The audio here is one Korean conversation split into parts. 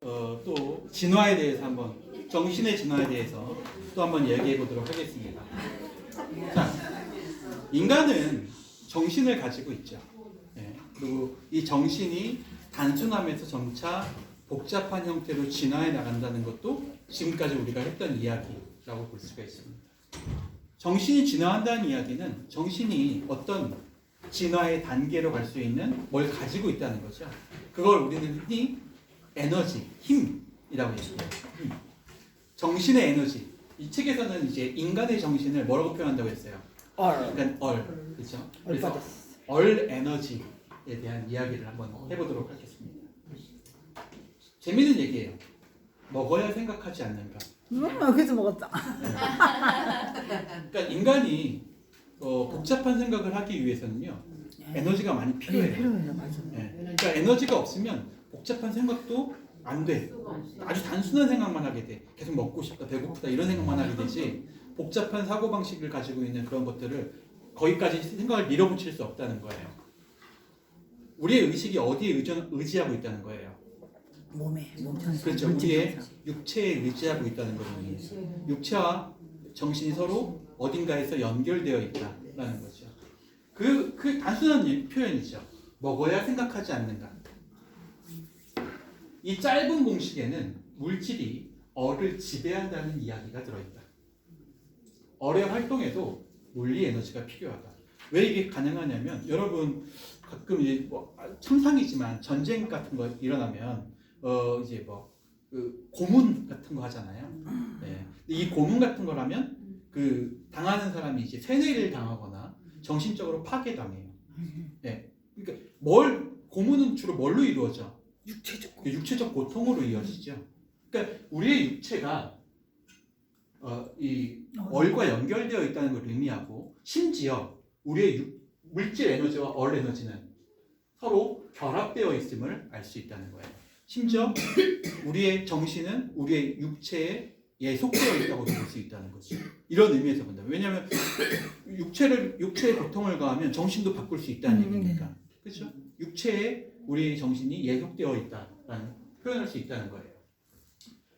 또 진화에 대해서 한번 정신의 진화에 대해서 또 한번 얘기해 보도록 하겠습니다. 자, 인간은 정신을 가지고 있죠. 네, 그리고 이 정신이 단순함에서 점차 복잡한 형태로 진화해 나간다는 것도 지금까지 우리가 했던 이야기라고 볼 수가 있습니다. 정신이 진화한다는 이야기는 정신이 어떤 진화의 단계로 갈 수 있는 뭘 가지고 있다는 거죠. 그걸 우리는 흔히 에너지, 힘이라고 얘기해요. 정신의 에너지. 이 책에서는 이제 인간의 정신을 뭐라고 표현한다고 했어요? 그러니까 그렇죠? 그래서 에너지에 대한 이야기를 한번 해보도록 하겠습니다. 재밌는 얘기예요. 먹어야 생각하지 않는가? 그래서 먹었다. 그러니까 인간이 복잡한 생각을 하기 위해서는요, 에너지가 많이 필요해요. 필요해요, 맞아. 네. 그러니까 에너지가 없으면 복잡한 생각도 안 돼. 아주 단순한 생각만 하게 돼. 계속 먹고 싶다, 배고프다 이런 생각만 하게 되지. 복잡한 사고 방식을 가지고 있는 그런 것들을 거기까지 생각을 밀어붙일 수 없다는 거예요. 우리의 의식이 어디에 의지하고 있다는 거예요? 몸에, 그렇죠. 우리의 육체에 의지하고 있다는 거거든요. 육체와 정신이 서로 어딘가에서 연결되어 있다라는 거죠. 그 단순한 표현이죠. 먹어야 생각하지 않는가. 이 짧은 공식에는 물질이 얼을 지배한다는 이야기가 들어있다. 얼의 활동에도 물리 에너지가 필요하다. 왜 이게 가능하냐면 여러분 가끔 이제 참상이지만 전쟁 같은 거 일어나면 이제 고문 같은 거 하잖아요. 네. 이 고문 같은 거라면 그 당하는 사람이 이제 세뇌를 당하거나 정신적으로 파괴당해요. 네. 그러니까 고문은 주로 뭘로 이루어져? 육체적 고통으로 이어지죠. 그러니까 우리의 육체가 이 얼과 연결되어 있다는 걸 의미하고, 심지어 우리의 물질 에너지와 얼 에너지는 서로 결합되어 있음을 알 수 있다는 거예요. 심지어 우리의 정신은 우리의 육체에 예속되어 있다고 볼 수 있다는 거죠. 이런 의미에서 본다. 왜냐하면 육체의 고통을 가하면 정신도 바꿀 수 있다는 얘기니까. 그렇죠? 육체에 우리의 정신이 예속되어 있다라는 표현할 수 있다는 거예요.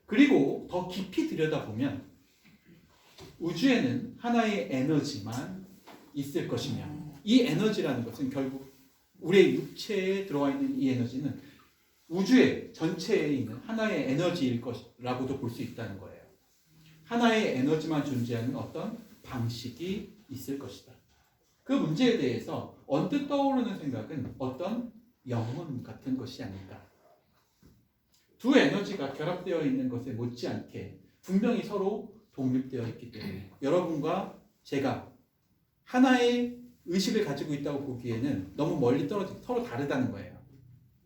그리고 더 깊이 들여다보면 우주에는 하나의 에너지만 있을 것이며, 이 에너지라는 것은 결국 우리의 육체에 들어와 있는 이 에너지는 우주의 전체에 있는 하나의 에너지일 것이라고도 볼 수 있다는 거예요. 하나의 에너지만 존재하는 어떤 방식이 있을 것이다. 그 문제에 대해서 언뜻 떠오르는 생각은 어떤 영혼 같은 것이 아닐까. 두 에너지가 결합되어 있는 것에 못지않게 분명히 서로 독립되어 있기 때문에 여러분과 제가 하나의 의식을 가지고 있다고 보기에는 너무 멀리 떨어지고 서로 다르다는 거예요.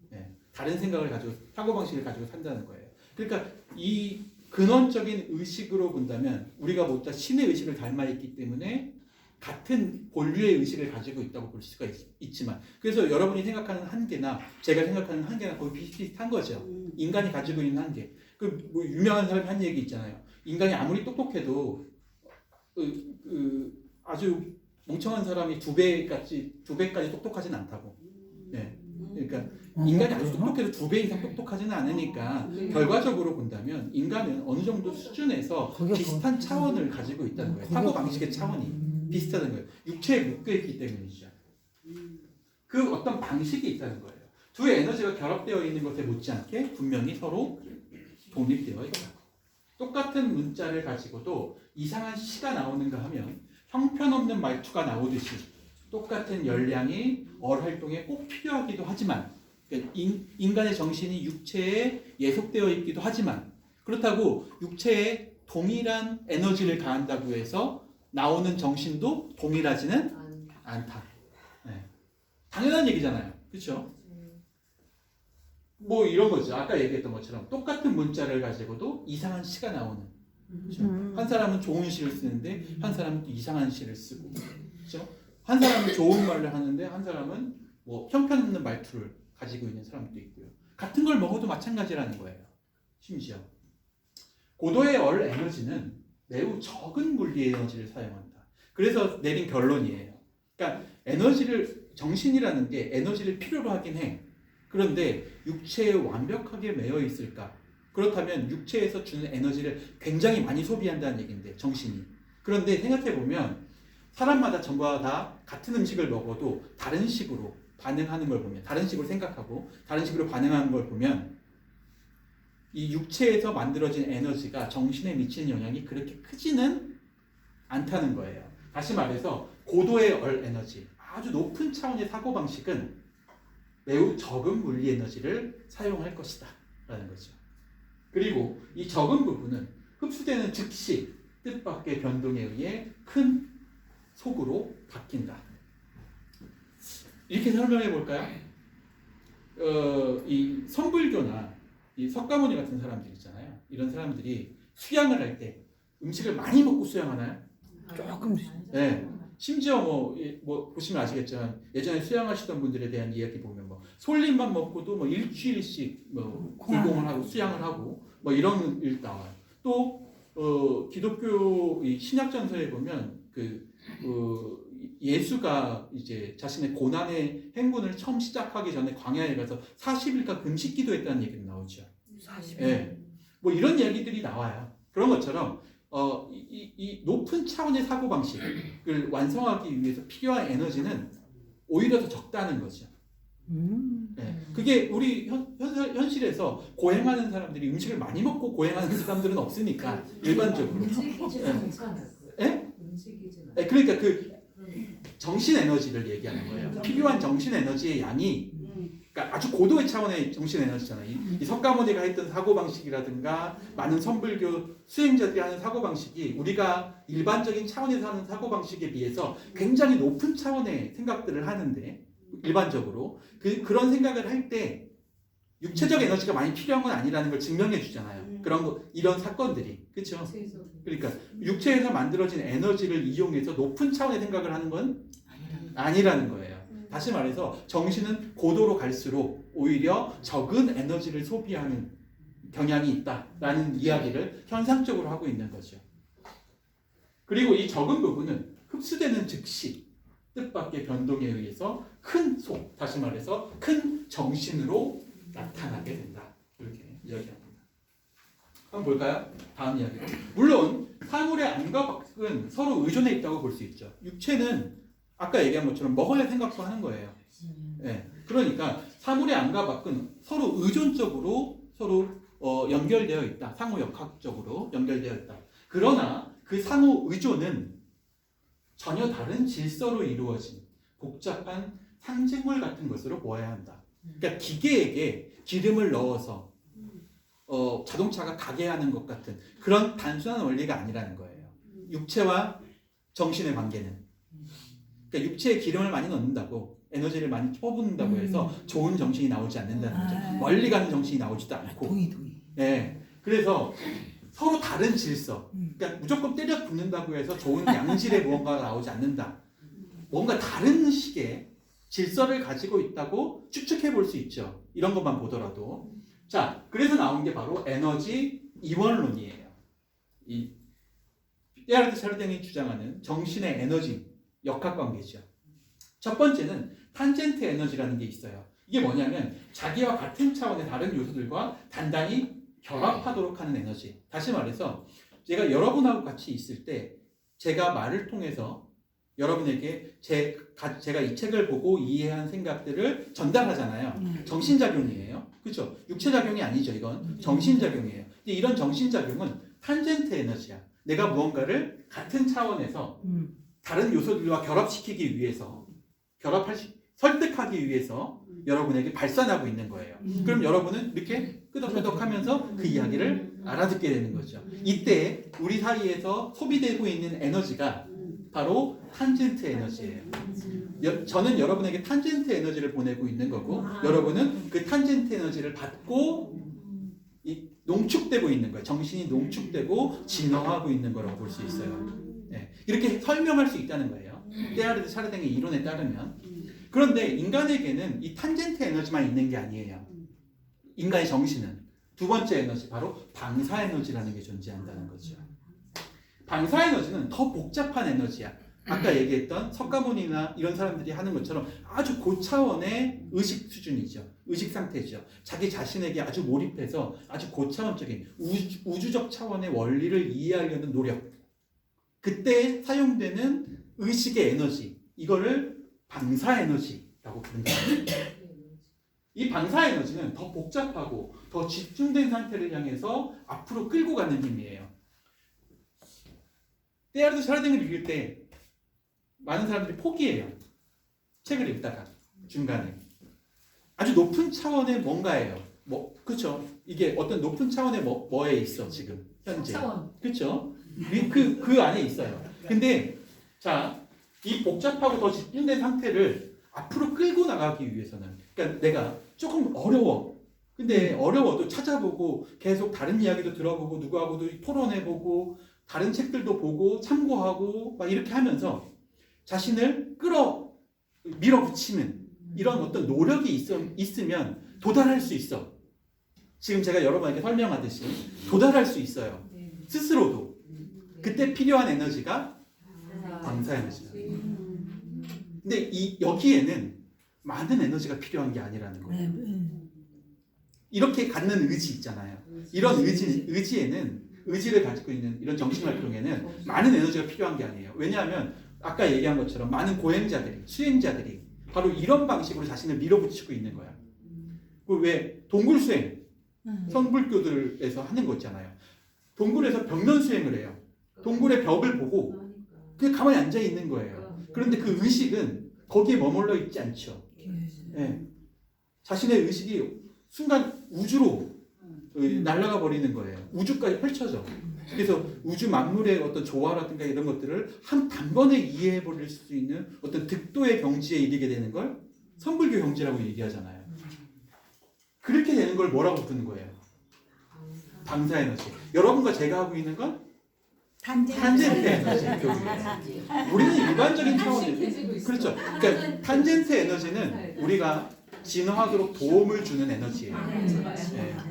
네, 다른 생각을 가지고, 사고방식을 가지고 산다는 거예요. 그러니까 이 근원적인 의식으로 본다면 우리가 모두 신의 의식을 닮아 있기 때문에 같은 본류의 의식을 가지고 있다고 볼 수가 있지만, 그래서 여러분이 생각하는 한계나 제가 생각하는 한계나 거의 비슷비슷한 거죠. 인간이 가지고 있는 한계. 유명한 사람이 한 얘기 있잖아요. 인간이 아무리 똑똑해도 아주 멍청한 사람이 두 배까지 똑똑하진 않다고. 네. 그러니까 인간이 아주 똑똑해도 2배 이상 똑똑하지는 않으니까 결과적으로 본다면 인간은 어느 정도 수준에서 비슷한 차원을 가지고 있다는 거예요. 사고 방식의 차원이 비슷하다는 거예요. 육체에 묶여 있기 때문이죠. 그 어떤 방식이 있다는 거예요. 두 에너지가 결합되어 있는 것에 못지않게 분명히 서로 독립되어 있다. 똑같은 문자를 가지고도 이상한 시가 나오는가 하면 형편없는 말투가 나오듯이 똑같은 열량이 얼 활동에 꼭 필요하기도 하지만, 그러니까 인간의 정신이 육체에 예속되어 있기도 하지만, 그렇다고 육체에 동일한 에너지를 가한다고 해서 나오는 정신도 동일하지는 않다. 네. 당연한 얘기잖아요. 그렇죠? 이런 거죠. 아까 얘기했던 것처럼 똑같은 문자를 가지고도 이상한 시가 나오는. 그렇죠? 한 사람은 좋은 시를 쓰는데 한 사람은 또 이상한 시를 쓰고, 그렇죠? 한 사람은 좋은 말을 하는데 한 사람은 형편없는 말투를 가지고 있는 사람도 있고요. 같은 걸 먹어도 마찬가지라는 거예요. 심지어 고도의 얼 에너지는 매우 적은 물리 에너지를 사용한다. 그래서 내린 결론이에요. 그러니까 정신이라는 게 에너지를 필요로 하긴 해. 그런데 육체에 완벽하게 매여 있을까? 그렇다면 육체에서 주는 에너지를 굉장히 많이 소비한다는 얘기인데 정신이. 그런데 생각해보면 사람마다 전부 다 같은 음식을 먹어도 다른 식으로 반응하는 걸 보면, 다른 식으로 생각하고 다른 식으로 반응하는 걸 보면 이 육체에서 만들어진 에너지가 정신에 미치는 영향이 그렇게 크지는 않다는 거예요. 다시 말해서 고도의 에너지, 아주 높은 차원의 사고방식은 매우 적은 물리 에너지를 사용할 것이다 라는 거죠. 그리고 이 적은 부분은 흡수되는 즉시 뜻밖의 변동에 의해 큰 속으로 바뀐다. 이렇게 설명해 볼까요? 이 선불교나 이 석가모니 같은 사람들 있잖아요. 이런 사람들이 수양을 할 때 음식을 많이 먹고 수양하나요? 조금씩. 네. 심지어 뭐 보시면 아시겠지만 예전에 수양하시던 분들에 대한 이야기 보면 뭐 솔잎만 먹고도 뭐 일주일씩 뭐 불공을 하고 수양을 하고 뭐 이런 일 나와요. 또 기독교 이 신약전서에 보면 예수가 이제 자신의 고난의 행군을 처음 시작하기 전에 광야에 가서 40일간 금식 기도했다는 얘기가 나오죠. 40일. 네. 뭐 이런 이야기들이 나와요. 그런 것처럼 이 높은 차원의 사고방식을 완성하기 위해서 필요한 에너지는 오히려 더 적다는 거죠. 네. 그게 우리 현실에서 고행하는 사람들이 음식을 많이 먹고 고행하는 사람들은 없으니까 일반적으로. 네? 네, 그러니까 그 정신 에너지를 얘기하는 거예요. 필요한 정신 에너지의 양이 그러니까 아주 고도의 차원의 정신 에너지잖아요. 이 석가모니가 했던 사고방식이라든가 많은 선불교 수행자들이 하는 사고방식이 우리가 일반적인 차원에서 하는 사고방식에 비해서 굉장히 높은 차원의 생각들을 하는데 일반적으로 그런 생각을 할 때 육체적 에너지가 많이 필요한 건 아니라는 걸 증명해 주잖아요. 이런 사건들이. 그렇죠? 그러니까 육체에서 만들어진 에너지를 이용해서 높은 차원의 생각을 하는 건 아니라는 거예요. 다시 말해서 정신은 고도로 갈수록 오히려 적은 에너지를 소비하는 경향이 있다라는 이야기를 현상적으로 하고 있는 거죠. 그리고 이 적은 부분은 흡수되는 즉시 뜻밖의 변동에 의해서 큰 속, 다시 말해서 큰 정신으로 나타나게 된다. 이렇게 이야기합니다. 한번 볼까요? 다음 이야기. 물론 사물의 안과 밖은 서로 의존해 있다고 볼 수 있죠. 육체는 아까 얘기한 것처럼 먹어야 생각도 하는 거예요. 네. 그러니까 사물의 안과 밖은 서로 의존적으로 서로 연결되어 있다. 상호역학적으로 연결되어 있다. 그러나 그 상호 의존은 전혀 다른 질서로 이루어진 복잡한 상징물 같은 것으로 보아야 한다. 그러니까 기계에게 기름을 넣어서 자동차가 가게 하는 것 같은 그런 단순한 원리가 아니라는 거예요. 육체와 정신의 관계는. 그러니까 육체에 기름을 많이 넣는다고 에너지를 많이 퍼붓는다고 해서 좋은 정신이 나오지 않는다는 거죠. 멀리 가는 정신이 나오지도 않고. 동의. 네. 그래서 서로 다른 질서. 그러니까 무조건 때려 붙는다고 해서 좋은 양질의 무언가가 나오지 않는다. 뭔가 다른 식의 질서를 가지고 있다고 추측해 볼 수 있죠. 이런 것만 보더라도. 자, 그래서 나온 게 바로 에너지 이원론이에요. 이 테일하르트 샤르댕이 주장하는 정신의 에너지 역학관계죠. 첫 번째는 탄젠트 에너지라는 게 있어요. 이게 뭐냐면 자기와 같은 차원의 다른 요소들과 단단히 결합하도록 하는 에너지. 다시 말해서 제가 여러분하고 같이 있을 때 제가 말을 통해서 여러분에게 제가 이 책을 보고 이해한 생각들을 전달하잖아요. 정신작용이에요. 그렇죠? 육체작용이 아니죠. 이건 정신작용이에요. 근데 이런 정신작용은 탄젠트 에너지야. 내가 무언가를 같은 차원에서 다른 요소들과 결합시키기 위해서 설득하기 위해서 여러분에게 발산하고 있는 거예요. 그럼 여러분은 이렇게 끄덕끄덕 하면서 그 이야기를 알아듣게 되는 거죠. 이때 우리 사이에서 소비되고 있는 에너지가 바로 탄젠트 에너지예요. 저는 여러분에게 탄젠트 에너지를 보내고 있는 거고 여러분은 그 탄젠트 에너지를 받고 농축되고 있는 거예요. 정신이 농축되고 진화하고 있는 거라고 볼 수 있어요. 네. 이렇게 설명할 수 있다는 거예요. 테일하르트 샤르댕의 이론에 따르면. 그런데 인간에게는 이 탄젠트 에너지만 있는 게 아니에요. 인간의 정신은 두 번째 에너지 바로 방사 에너지라는 게 존재한다는 거죠. 방사 에너지는 더 복잡한 에너지야. 아까 얘기했던 석가모니나 이런 사람들이 하는 것처럼 아주 고차원의 의식 수준이죠. 의식 상태죠. 자기 자신에게 아주 몰입해서 아주 고차원적인 우주적 차원의 원리를 이해하려는 노력. 그때 사용되는 의식의 에너지, 이거를 방사 에너지라고 부른다. 이 방사 에너지는 더 복잡하고 더 집중된 상태를 향해서 앞으로 끌고 가는 힘이에요. 테일하드 샤르댕을 읽을 때 많은 사람들이 포기해요. 책을 읽다가 중간에 아주 높은 차원의 뭔가예요. 그렇죠? 이게 어떤 높은 차원의 뭐에 있어 지금 현재. 그렇죠? 그 안에 있어요. 근데 자, 이 복잡하고 더 집중된 상태를 앞으로 끌고 나가기 위해서는, 그러니까 내가 조금 어려워. 근데 어려워도 찾아보고 계속 다른 이야기도 들어보고 누구하고도 토론해보고 다른 책들도 보고 참고하고 막 이렇게 하면서 자신을 밀어붙이는 이런 어떤 노력이 있으면 도달할 수 있어. 지금 제가 여러분에게 설명하듯이 도달할 수 있어요. 스스로도. 그때 필요한 에너지가 방사 에너지다. 근데 여기에는 많은 에너지가 필요한 게 아니라는 거예요. 이렇게 갖는 의지 있잖아요. 이런 의지에는, 의지를 가지고 있는 이런 정신활동에는 많은 에너지가 필요한 게 아니에요. 왜냐하면 아까 얘기한 것처럼 많은 고행자들이, 수행자들이 바로 이런 방식으로 자신을 밀어붙이고 있는 거야. 왜 동굴수행, 성불교들에서 하는 거 있잖아요. 동굴에서 벽면 수행을 해요. 동굴의 벽을 보고 그냥 가만히 앉아 있는 거예요. 그런데 그 의식은 거기에 머물러 있지 않죠. 네. 자신의 의식이 순간 우주로 날아가 버리는 거예요. 우주까지 펼쳐져. 그래서 우주 만물의 어떤 조화라든가 이런 것들을 한 단번에 이해해 버릴 수 있는 어떤 득도의 경지에 이르게 되는 걸 선불교 경지라고 얘기하잖아요. 그렇게 되는 걸 뭐라고 부르는 거예요? 방사 에너지. 여러분과 제가 하고 있는 건 탄젠트 에너지 교육이에요. 우리는 일반적인 차원이에요. 그렇죠. 그러니까 탄젠트 에너지는 우리가 진화하도록 도움을 주는 에너지예요.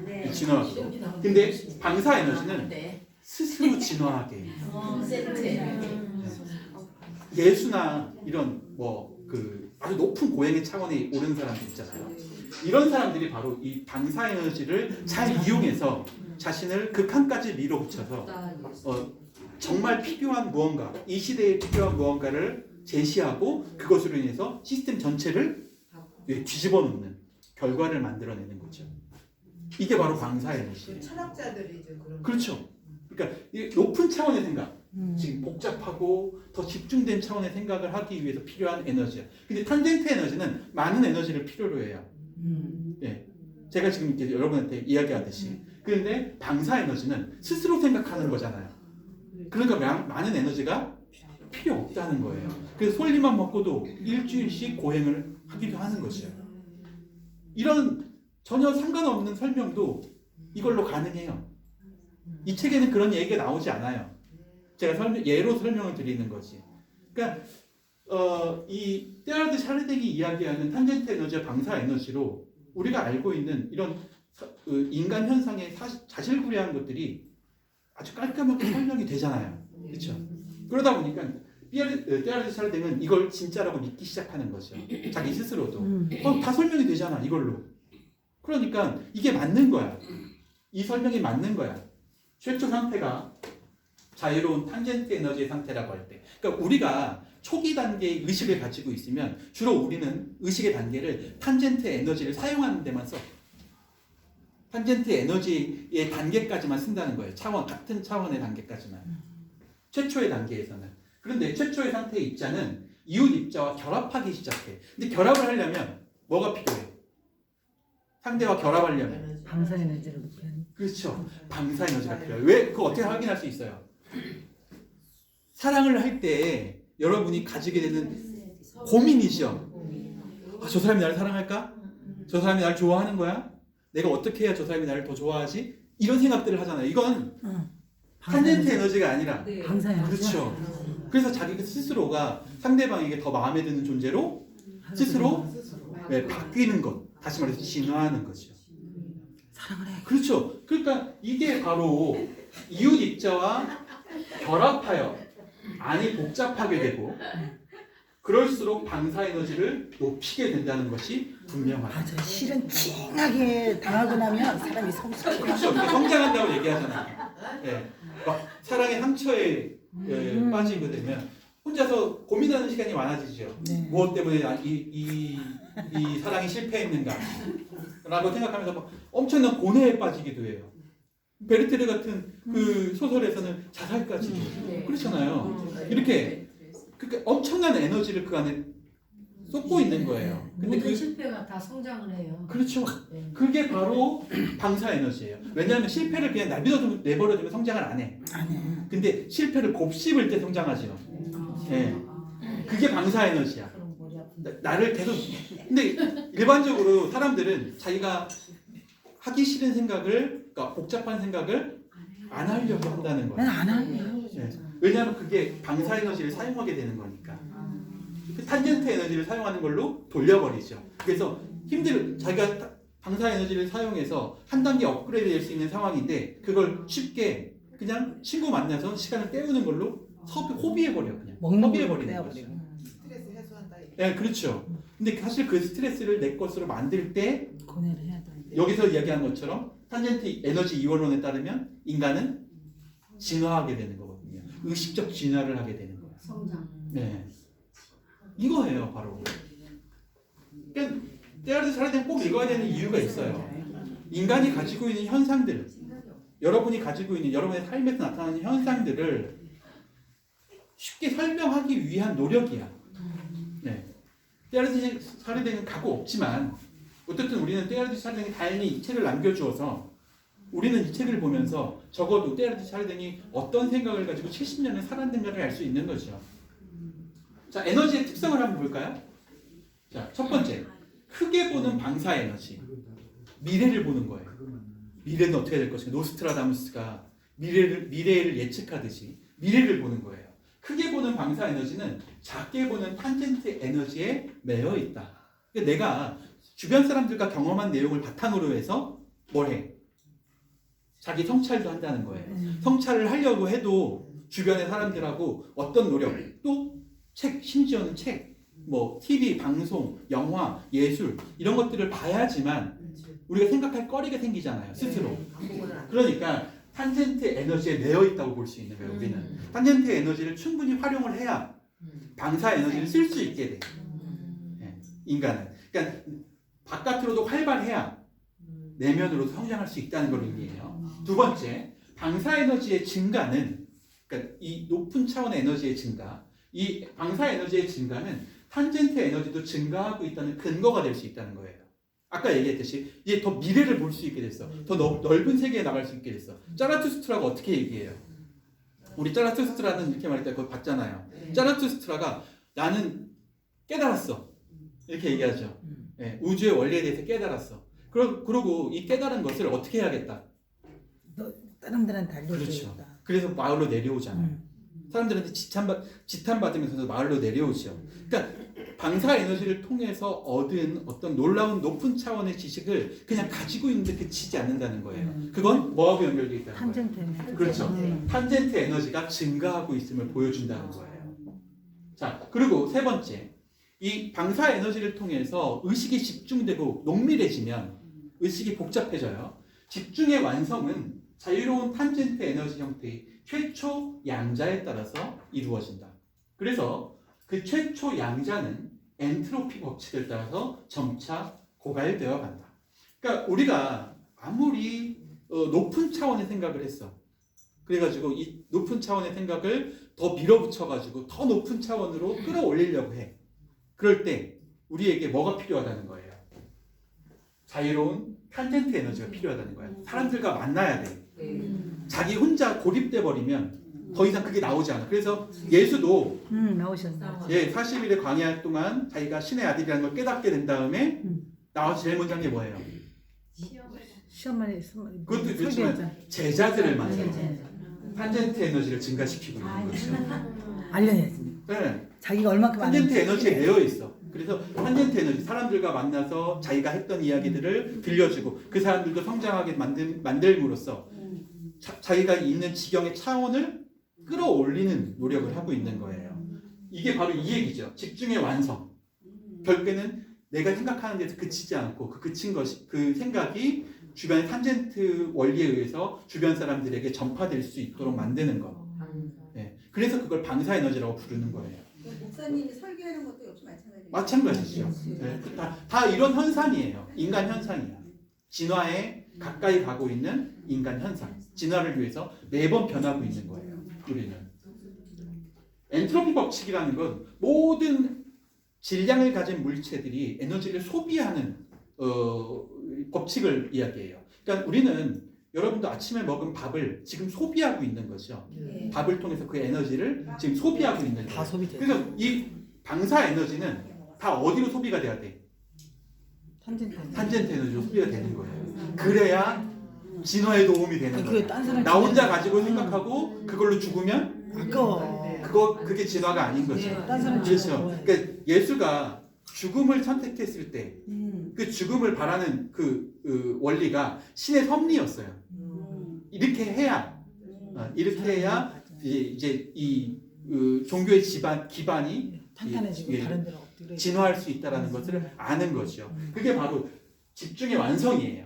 네, 진화하도록. 근데 방사 에너지는 스스로 진화하게 해요. 예수나 이런 아주 높은 고행의 차원에 오른 사람들 있잖아요. 이런 사람들이 바로 이 방사 에너지를 잘 이용해서 자신을 극한까지 밀어붙여서 정말 필요한 무언가, 이 시대에 필요한 무언가를 제시하고 그것으로 인해서 시스템 전체를 뒤집어 놓는 결과를 만들어내는 거죠. 이게 바로 방사 에너지예요. 철학자들이죠. 그런 그렇죠. 그러니까 이 높은 차원의 생각, 지금 복잡하고 더 집중된 차원의 생각을 하기 위해서 필요한 에너지야. 근데 탄젠트 에너지는 많은 에너지를 필요로 해요. 예. 제가 지금 이렇게 여러분한테 이야기하듯이. 그런데 방사 에너지는 스스로 생각하는 거잖아요. 그러니까 많은 에너지가 필요 없다는 거예요. 그래서 솔잎만 먹고도 일주일씩 고행을 하기도 하는 것이에요. 이런 전혀 상관없는 설명도 이걸로 가능해요. 이 책에는 그런 얘기가 나오지 않아요. 제가 예로 설명을 드리는 거지. 그러니까 이 테일하드 샤르댕이 이야기하는 탄젠트 에너지와 방사 에너지로 우리가 알고 있는 이런 인간 현상의 자실구레한 것들이 아주 깔끔하게 설명이 되잖아요. 그렇죠? 그러다 보니까 테일하드 샤르댕은 이걸 진짜라고 믿기 시작하는 거죠. 자기 스스로도. 다 설명이 되잖아, 이걸로. 그러니까 이게 맞는 거야. 이 설명이 맞는 거야. 최초 상태가 자유로운 탄젠트 에너지의 상태라고 할 때. 그러니까 우리가 초기 단계의 의식을 가지고 있으면 주로 우리는 의식의 단계를 탄젠트 에너지를 사용하는 데만 써. 탄젠트 에너지의 단계까지만 쓴다는 거예요. 같은 차원의 단계까지만. 최초의 단계에서는. 그런데 최초의 상태의 입자는 이웃 입자와 결합하기 시작해. 근데 결합을 하려면 뭐가 필요해? 상대와 결합하려면 방사 에너지를 높여야 그렇죠. 방사 에너지가 필요해요. 왜? 그거 어떻게 확인할 수 있어요? 사랑을 할 때 여러분이 가지게 되는 고민이죠. 저 사람이 나를 사랑할까? 저 사람이 나를 좋아하는 거야? 내가 어떻게 해야 저 사람이 나를 더 좋아하지? 이런 생각들을 하잖아요. 이건 탄젠트 에너지가 아니라 방사 에너지. 그렇죠. 그래서 자기 스스로가 상대방에게 더 마음에 드는 존재로 스스로 바뀌는 것. 다시 말해서 진화하는 거죠. 사랑을 해. 그렇죠. 그러니까 이게 바로 이웃 입자와 결합하여 안이 복잡하게 되고 그럴수록 방사 에너지를 높이게 된다는 것이 분명하다. 맞아. 실은 찡하게 당하고 나면 사람이 성숙해. 그렇죠. 우리가 성장한다고 얘기하잖아요. 예. 막 사랑의 상처에 빠지게 되면 혼자서 고민하는 시간이 많아지죠. 네. 무엇 때문에 이 사랑이 실패했는가 라고 생각하면서 막 엄청난 고뇌에 빠지기도 해요. 베르테르 같은 그 소설에서는 자살까지도 그렇잖아요. 이렇게 그러니까 엄청난 에너지를 그 안에 쏟고 있는 거예요. 근데 모든 실패가 다 성장을 해요. 그렇죠. 네. 그게 바로 방사 에너지예요. 왜냐하면 실패를 그냥 내버려두면 성장을 안 해. 안 해. 근데 실패를 곱씹을 때 성장하죠. 네. 그게 방사 에너지야. 그럼 머리 아픈데. 나를 계속 근데 일반적으로 사람들은 자기가 하기 싫은 생각을 그러니까 복잡한 생각을 안 하려고 한다는 거예요. 난안 하네요. 네. 왜냐하면 그게 방사 에너지를 사용하게 되는 거니까. 그 탄젠트 에너지를 사용하는 걸로 돌려버리죠. 그래서 자기가 방사 에너지를 사용해서 한 단계 업그레이드 될 수 있는 상황인데 그걸 쉽게 그냥 친구 만나서 시간을 때우는 걸로 호비해버려 그냥. 먹는 걸로 허비해버리는 거죠. 빼버리고. 스트레스 해소한다. 네, 그렇죠. 근데 사실 그 스트레스를 내 것으로 만들 때 고뇌를 해야 돼. 여기서 이야기한 것처럼 탄젠트 에너지 이원론에 따르면 인간은 진화하게 되는 거거든요. 의식적 진화를 하게 되는 거예요. 성장. 네, 이거예요 바로. 그러니까 때아르 사라덴 꼭 읽어야 되는 이유가 있어요. 인간이 가지고 있는 현상들, 여러분이 가지고 있는 여러분의 삶에서 나타나는 현상들을 쉽게 설명하기 위한 노력이야. 네. 때아르 사라덴은 각오 없지만 어쨌든 우리는 때아르 사라덴이 다행히 이 책을 남겨주어서 우리는 이 책을 보면서 적어도 때아르 사라덴이 어떤 생각을 가지고 70년을 살았는가를 알 수 있는 거죠. 자, 에너지의 특성을 한번 볼까요? 자, 첫 번째, 크게 보는 방사 에너지. 미래를 보는 거예요. 미래는 어떻게 될 것인가? 노스트라다무스가 미래를 예측하듯이 미래를 보는 거예요. 크게 보는 방사 에너지는 작게 보는 탄젠트 에너지에 매여 있다. 그러니까 내가 주변 사람들과 경험한 내용을 바탕으로 해서 뭘 해? 자기 성찰도 한다는 거예요. 성찰을 하려고 해도 주변의 사람들하고 어떤 노력, 또 책, 심지어는 책, 뭐 TV, 방송, 영화, 예술 이런 것들을 봐야지만 우리가 생각할 거리가 생기잖아요. 스스로. 그러니까 탄젠트 에너지에 매여 있다고 볼 수 있는 거예요. 우리는 탄젠트 에너지를 충분히 활용을 해야 방사 에너지를 쓸 수 있게 돼. 네, 인간은. 그러니까 바깥으로도 활발해야 내면으로도 성장할 수 있다는 걸 의미해요. 두 번째, 방사 에너지의 증가는 그러니까 이 높은 차원의 에너지의 증가, 이 방사 에너지의 증가는 탄젠트 에너지도 증가하고 있다는 근거가 될 수 있다는 거예요. 아까 얘기했듯이 이제 더 미래를 볼 수 있게 됐어. 더 넓은 세계에 나갈 수 있게 됐어. 짜라투스트라가 어떻게 얘기해요? 우리 짜라투스트라는 이렇게 말할 때 그거 봤잖아요. 짜라투스트라가 나는 깨달았어. 이렇게 얘기하죠. 네, 우주의 원리에 대해서 깨달았어. 그러고 이 깨달은 것을 어떻게 해야겠다? 사람들한테 알려줘야겠다. 그렇죠. 그래서 마을로 내려오잖아요. 사람들한테 지탄받으면서 마을로 내려오죠. 그러니까 방사 에너지를 통해서 얻은 어떤 놀라운 높은 차원의 지식을 그냥 가지고 있는데 그치지 않는다는 거예요. 그건 뭐하고 연결되어 있다는 거예요? 탄젠트 에너지. 그렇죠. 탄젠트 에너지가 증가하고 있음을 보여준다는 거예요. 자, 그리고 세 번째, 이 방사 에너지를 통해서 의식이 집중되고 농밀해지면 의식이 복잡해져요. 집중의 완성은 자유로운 탄젠트 에너지 형태의 최초 양자에 따라서 이루어진다. 그래서 그 최초 양자는 엔트로피 법칙을 따라서 점차 고갈되어 간다. 그러니까 우리가 아무리 높은 차원의 생각을 했어. 그래가지고 이 높은 차원의 생각을 더 밀어붙여가지고 더 높은 차원으로 끌어올리려고 해. 그럴 때 우리에게 뭐가 필요하다는 거예요? 자유로운 탄젠트 에너지가 필요하다는 거야. 사람들과 만나야 돼. 자기 혼자 고립돼 버리면 더 이상 그게 나오지 않아. 그래서 예수도 나오셨나? 40일의 광야 동안 자기가 신의 아들이라는 걸 깨닫게 된 다음에 나와서 제일 먼저 한 게 뭐예요? 시험만에 그것도 그렇지만 제자들을 만나요. 탄젠트 에너지를 증가시키고 있는 거죠. 알려야지. 네. 자기가 얼마큼 탄젠트 아는지. 에너지에 매여 있어. 그래서 탄젠트 에너지, 사람들과 만나서 자기가 했던 이야기들을 들려주고 그 사람들도 성장하게 만들므로써 자기가 있는 지경의 차원을 끌어올리는 노력을 하고 있는 거예요. 이게 바로 이 얘기죠. 집중의 완성. 결국에는 내가 생각하는 데서 그치지 않고 그 그친 것이 그 생각이 주변의 탄젠트 원리에 의해서 주변 사람들에게 전파될 수 있도록 만드는 것. 네. 그래서 그걸 방사 에너지라고 부르는 거예요. 목사님이 설계하는 것도 역시 마찬가지예요. 마찬가지죠. 네. 다 이런 현상이에요. 인간 현상이야. 진화에 가까이 가고 있는 인간 현상. 진화를 위해서 매번 변하고 있는 거예요. 우리는. 엔트로피 법칙이라는 건 모든 질량을 가진 물체들이 에너지를 소비하는 법칙을 이야기해요. 그러니까 우리는 여러분도 아침에 먹은 밥을 지금 소비하고 있는 거죠. 네. 밥을 통해서 그 에너지를 지금 소비하고 있는 다 거예요. 소비돼. 그래서 이 방사 에너지는 다 어디로 소비가 돼야 돼? 탄젠트 에너지로 소비가 되는 거예요. 그래야 진화에 도움이 되는 그게 거예요. 딴 사람 나 혼자 가지고 생각하고 그걸로 죽으면 아까워. 그게 진화가 아닌 거죠. 딴 사람 그렇죠. 그러니까 예수가 죽음을 선택했을 때 그 음. 죽음을 바라는 그 원리가 신의 섭리였어요. 이렇게 해야 이렇게 해야 이제 이 종교의 기반이 탄탄해지고 예, 다른 데로 엎드려. 진화할 수 있다라는 것을 아는 거죠. 그게 바로 집중의 완성이에요.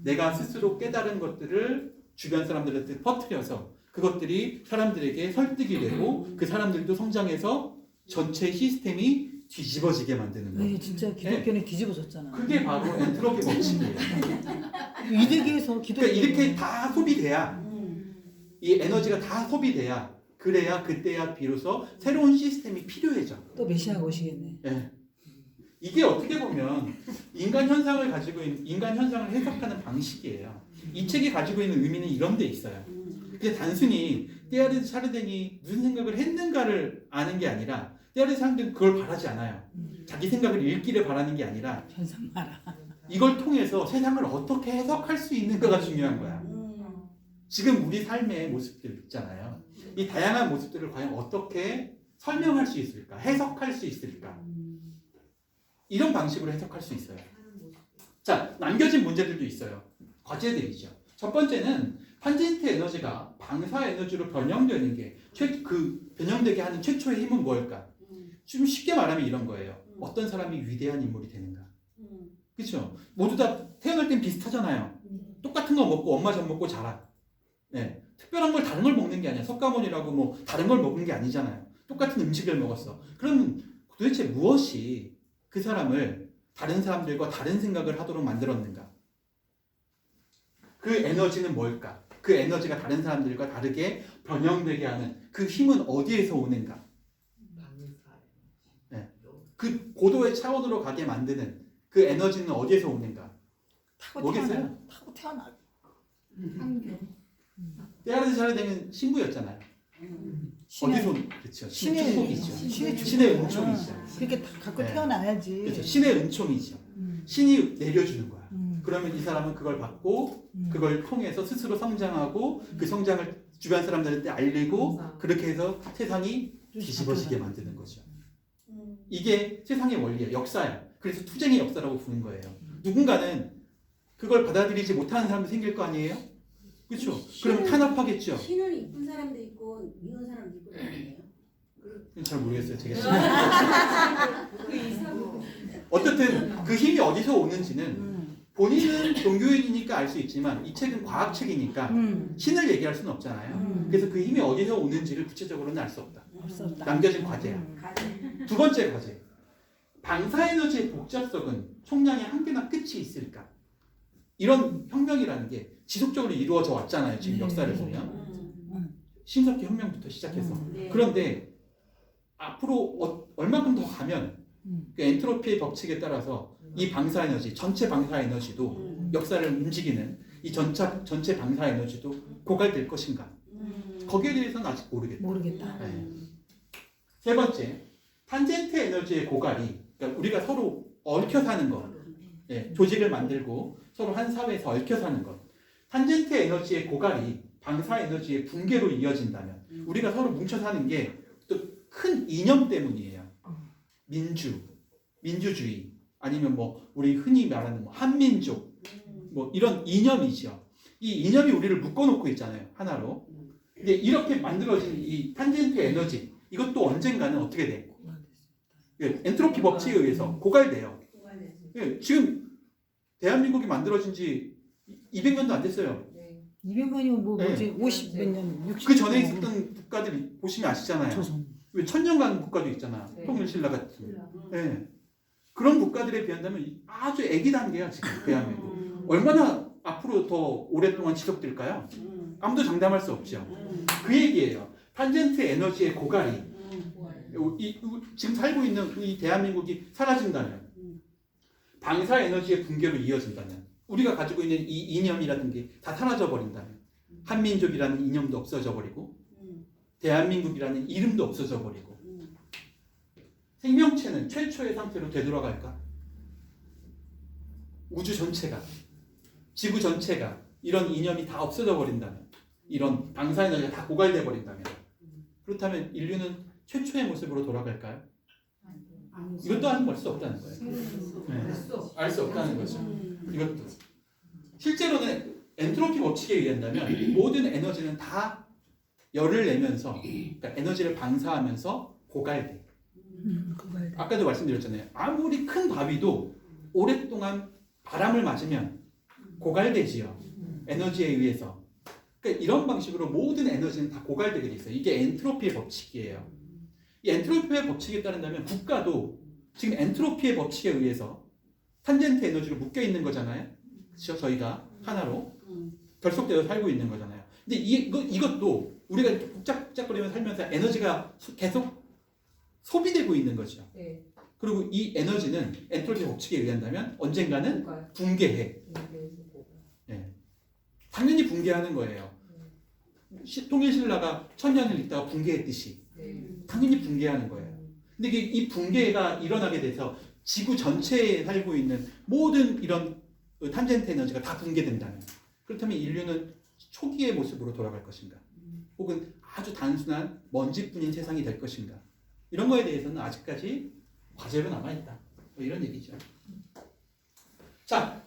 내가 스스로 깨달은 것들을 주변 사람들한테 퍼뜨려서 그것들이 사람들에게 설득이 되고 그 사람들도 성장해서 전체 시스템이 뒤집어지게 만드는 거예요. 네, 진짜 기독교는 뒤집어졌잖아. 그게 바로 엔트로피 법칙이에요. 이득에서 기독교. 그러니까 이렇게 다 소비돼야 이 에너지가 다 소비돼야 그래야 그때야 비로소 새로운 시스템이 필요해져. 또 메시아가 오시겠네. 예. 이게 어떻게 보면 인간 현상을 가지고 있는 인간 현상을 해석하는 방식이에요. 이 책이 가지고 있는 의미는 이런 데 있어요. 그게 단순히 떼아르 샤르댕이 무슨 생각을 했는가를 아는 게 아니라 떼아르 샤르댕은 그걸 바라지 않아요. 자기 생각을 읽기를 바라는 게 아니라 현상 알아. 이걸 통해서 세상을 어떻게 해석할 수 있는가가 중요한 거야. 지금 우리 삶의 모습들 있잖아요. 이 다양한 모습들을 과연 어떻게 설명할 수 있을까? 해석할 수 있을까? 이런 방식으로 해석할 수 있어요. 자, 남겨진 문제들도 있어요. 과제들이죠. 첫 번째는 탄젠트 에너지가 방사 에너지로 변형되는 게 변형되게 하는 최초의 힘은 뭘까? 좀 쉽게 말하면 이런 거예요. 어떤 사람이 위대한 인물이 되는가? 그렇죠? 모두 다 태어날 땐 비슷하잖아요. 똑같은 거 먹고 엄마 젖 먹고 자라. 네. 특별한 걸 다른 걸 먹는 게 아니야. 석가모니라고 뭐 다른 걸 먹은 게 아니잖아요. 똑같은 음식을 먹었어. 그러면 도대체 무엇이 그 사람을 다른 사람들과 다른 생각을 하도록 만들었는가? 그 에너지는 뭘까? 그 에너지가 다른 사람들과 다르게 변형되게 하는 그 힘은 어디에서 오는가? 네. 그 고도의 차원으로 가게 만드는 그 에너지는 어디에서 오는가? 뭐겠어요? 타고 태어나. 환경. 떼아르 샤르댕은 신부였잖아요. 어디서? 그렇죠. 신의 축복이죠. 신의 신의 은총이죠. 그렇게 다 갖고 네. 태어나야지. 그렇죠. 신의 은총이죠. 신이 내려주는 거야. 그러면 이 사람은 그걸 받고 그걸 통해서 스스로 성장하고 그 성장을 주변 사람들한테 알리고 그렇게 해서 세상이 뒤집어지게 만드는 거죠. 이게 세상의 원리예요. 역사야. 그래서 투쟁의 역사라고 부르는 거예요. 누군가는 그걸 받아들이지 못하는 사람도 생길 거 아니에요? 그렇죠? 그럼 탄압하겠죠. 신은 이쁜 사람도 있고 미운 사람도 있고 그러네요. 잘 모르겠어요. 제가 어쨌든 그 힘이 어디서 오는지는 본인은 종교인이니까 알 수 있지만 이 책은 과학책이니까 신을 얘기할 수는 없잖아요. 그래서 그 힘이 어디서 오는지를 구체적으로는 알 수 없다. 남겨진 과제야. 두 번째 과제. 방사에너지의 복잡성은 총량의 한계나 끝이 있을까? 이런 혁명이라는 게 지속적으로 이루어져 왔잖아요. 지금 역사를 보면. 신석기 혁명부터 시작해서. 그런데 앞으로 얼마큼 더 가면 그 엔트로피의 법칙에 따라서 이 방사에너지, 전체 방사에너지도 역사를 움직이는 이 전체 방사에너지도 고갈될 것인가? 거기에 대해서는 아직 모르겠다. 네. 세 번째, 탄젠트 에너지의 고갈이 그러니까 우리가 서로 얽혀 사는 것, 네, 조직을 만들고 서로 한 사회에서 얽혀 사는 것. 탄젠트 에너지의 고갈이 방사 에너지의 붕괴로 이어진다면 우리가 서로 뭉쳐 사는 게 또 큰 이념 때문이에요. 민주주의 아니면 뭐 우리 흔히 말하는 뭐 한민족 뭐 이런 이념이죠. 이 이념이 우리를 묶어놓고 있잖아요. 하나로. 근데 이렇게 만들어진 이 탄젠트 에너지 이것도 언젠가는 어떻게 돼? 예, 엔트로피 법칙에 의해서 고갈돼요. 예, 지금 대한민국이 만들어진 지 200년도 안 됐어요. 200년이면 뭐 네. 뭐지 50 몇 년, 60. 그 전에 있었던 국가들이 보시면 아시잖아요. 조선. 왜 천년간 국가도 있잖아. 네. 통일신라 같은. 예. 그런 국가들에 비한다면 아주 애기 단계야 지금 대한민국. 얼마나 앞으로 더 오랫동안 지속될까요? 아무도 장담할 수 없죠. 그 얘기예요. 탄젠트 에너지의 고갈이 지금 살고 있는 이 대한민국이 사라진다면, 방사 에너지의 붕괴로 이어진다면, 우리가 가지고 있는 이 이념이라는 게 다 사라져 버린다면, 한민족이라는 이념도 없어져 버리고, 대한민국이라는 이름도 없어져 버리고, 생명체는 최초의 상태로 되돌아갈까? 우주 전체가, 지구 전체가 이런 이념이 다 없어져 버린다면, 이런 방사 에너지가 다 고갈돼 버린다면, 그렇다면 인류는 최초의 모습으로 돌아갈까요? 이것도 알 수 없다는 거예요. 네. 알 수 없다는 거죠. 이것도 실제로는 엔트로피 법칙에 의한다면 모든 에너지는 다 열을 내면서, 그러니까 에너지를 방사하면서 고갈돼. 고갈돼. 아까도 말씀드렸잖아요. 아무리 큰 바위도 오랫동안 바람을 맞으면 고갈되지요. 에너지에 의해서. 그러니까 이런 방식으로 모든 에너지는 다 고갈되게 돼 있어요. 이게 엔트로피의 법칙이에요. 이 엔트로피의 법칙에 따른다면 국가도 지금 엔트로피의 법칙에 의해서 탄젠트 에너지로 묶여 있는 거잖아요. 그렇죠? 저희가 하나로 결속되어 살고 있는 거잖아요. 근데 이것도 우리가 복작복작거리면서 살면서 에너지가 계속 소비되고 있는 거죠. 네. 그리고 이 에너지는 엔트로피 법칙에 의한다면 언젠가는 붕괴해. 네. 당연히 붕괴하는 거예요. 통일신라가 1000년을 있다가 붕괴했듯이 당연히 붕괴하는 거예요. 근데 이 붕괴가 일어나게 돼서 지구 전체에 살고 있는 모든 이런 탄젠트 에너지가 다 붕괴된다면, 그렇다면 인류는 초기의 모습으로 돌아갈 것인가? 혹은 아주 단순한 먼지뿐인 세상이 될 것인가? 이런 거에 대해서는 아직까지 과제로 남아있다. 뭐 이런 얘기죠. 자,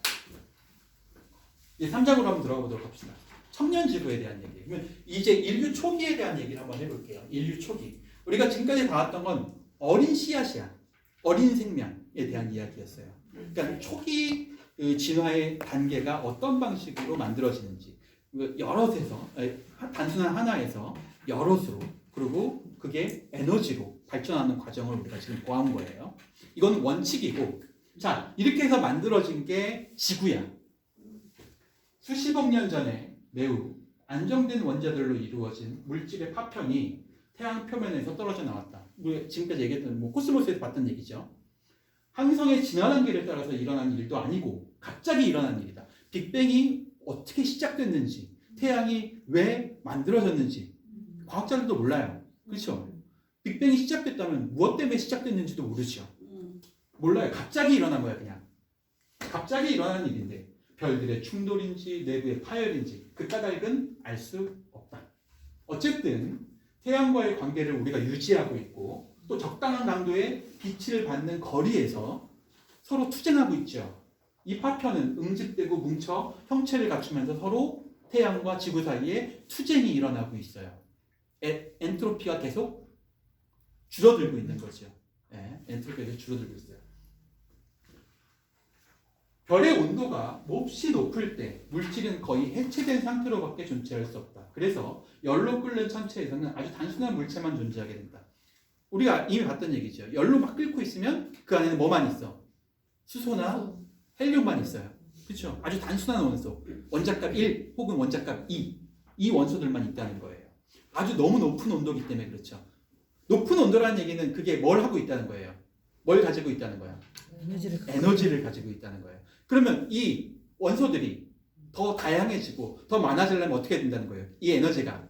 이제 3장으로 한번 들어가 보도록 합시다. 청년지구에 대한 얘기. 그러면 이제 인류 초기에 대한 얘기를 한번 해볼게요. 인류 초기. 우리가 지금까지 봐왔던 건 어린 씨앗이야. 어린 생명에 대한 이야기였어요. 그러니까 초기 진화의 단계가 어떤 방식으로 만들어지는지, 여럿에서, 단순한 하나에서 여럿으로, 그리고 그게 에너지로 발전하는 과정을 우리가 지금 보한 거예요. 이건 원칙이고, 자, 이렇게 해서 만들어진 게 지구야. 수십억 년 전에 매우 안정된 원자들로 이루어진 물질의 파편이 태양 표면에서 떨어져 나왔다. 우리 지금까지 얘기했던 코스모스에서 봤던 얘기죠. 항성의 진화 단계를 따라서 일어난 일도 아니고 갑자기 일어난 일이다. 빅뱅이 어떻게 시작됐는지, 태양이 왜 만들어졌는지 과학자들도 몰라요. 그렇죠? 빅뱅이 시작됐다면 무엇 때문에 시작됐는지도 모르죠. 몰라요. 갑자기 일어난 거야, 그냥. 갑자기 일어난 일인데 별들의 충돌인지 내부의 파열인지 그 까닭은 알 수 없다. 어쨌든 태양과의 관계를 우리가 유지하고 있고, 또 적당한 강도의 빛을 받는 거리에서 서로 투쟁하고 있죠. 이 파편은 응집되고 뭉쳐 형체를 갖추면서 서로 태양과 지구 사이에 투쟁이 일어나고 있어요. 엔트로피가 계속 줄어들고 있는 거죠. 엔트로피가 계속 줄어들고 있어요. 별의 온도가 몹시 높을 때 물질은 거의 해체된 상태로밖에 존재할 수 없다. 그래서 열로 끓는 천체에서는 아주 단순한 물체만 존재하게 된다. 우리가 이미 봤던 얘기죠. 열로 막 끓고 있으면 그 안에는 뭐만 있어? 수소나 헬륨만 있어요. 그렇죠? 아주 단순한 원소. 원자값 1 혹은 원자값 2. 이 원소들만 있다는 거예요. 아주 너무 높은 온도이기 때문에 그렇죠. 높은 온도라는 얘기는 그게 뭘 하고 있다는 거예요? 뭘 가지고 있다는 거야? 에너지를 가지고 있다는 거예요. 그러면 이 원소들이 더 다양해지고 더 많아지려면 어떻게 된다는 거예요? 이 에너지가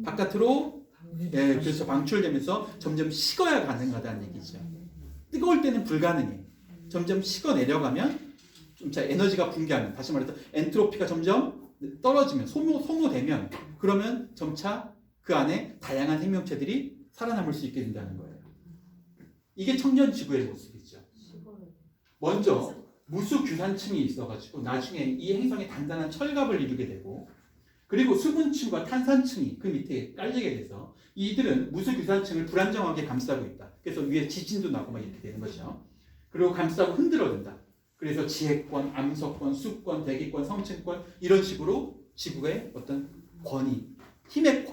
바깥으로 그래서 방출되면서 점점 식어야 가능하다는 얘기죠. 뜨거울 때는 불가능해. 점점 식어 내려가면 좀 에너지가 붕괴하면, 다시 말해서 엔트로피가 점점 떨어지면, 소모되면, 그러면 점차 그 안에 다양한 생명체들이 살아남을 수 있게 된다는 거예요. 이게 청년 지구의 모습이죠. 먼저 무수규산층이 있어가지고 나중에 이 행성에 단단한 철갑을 이루게 되고, 그리고 수분층과 탄산층이 그 밑에 깔리게 돼서 이들은 무수규산층을 불안정하게 감싸고 있다. 그래서 위에 지진도 나고 막 이렇게 되는 거죠. 그리고 감싸고 흔들어댄다. 그래서 지혜권, 암석권, 수권, 대기권, 성층권 이런 식으로 지구의 어떤 권위, 힘의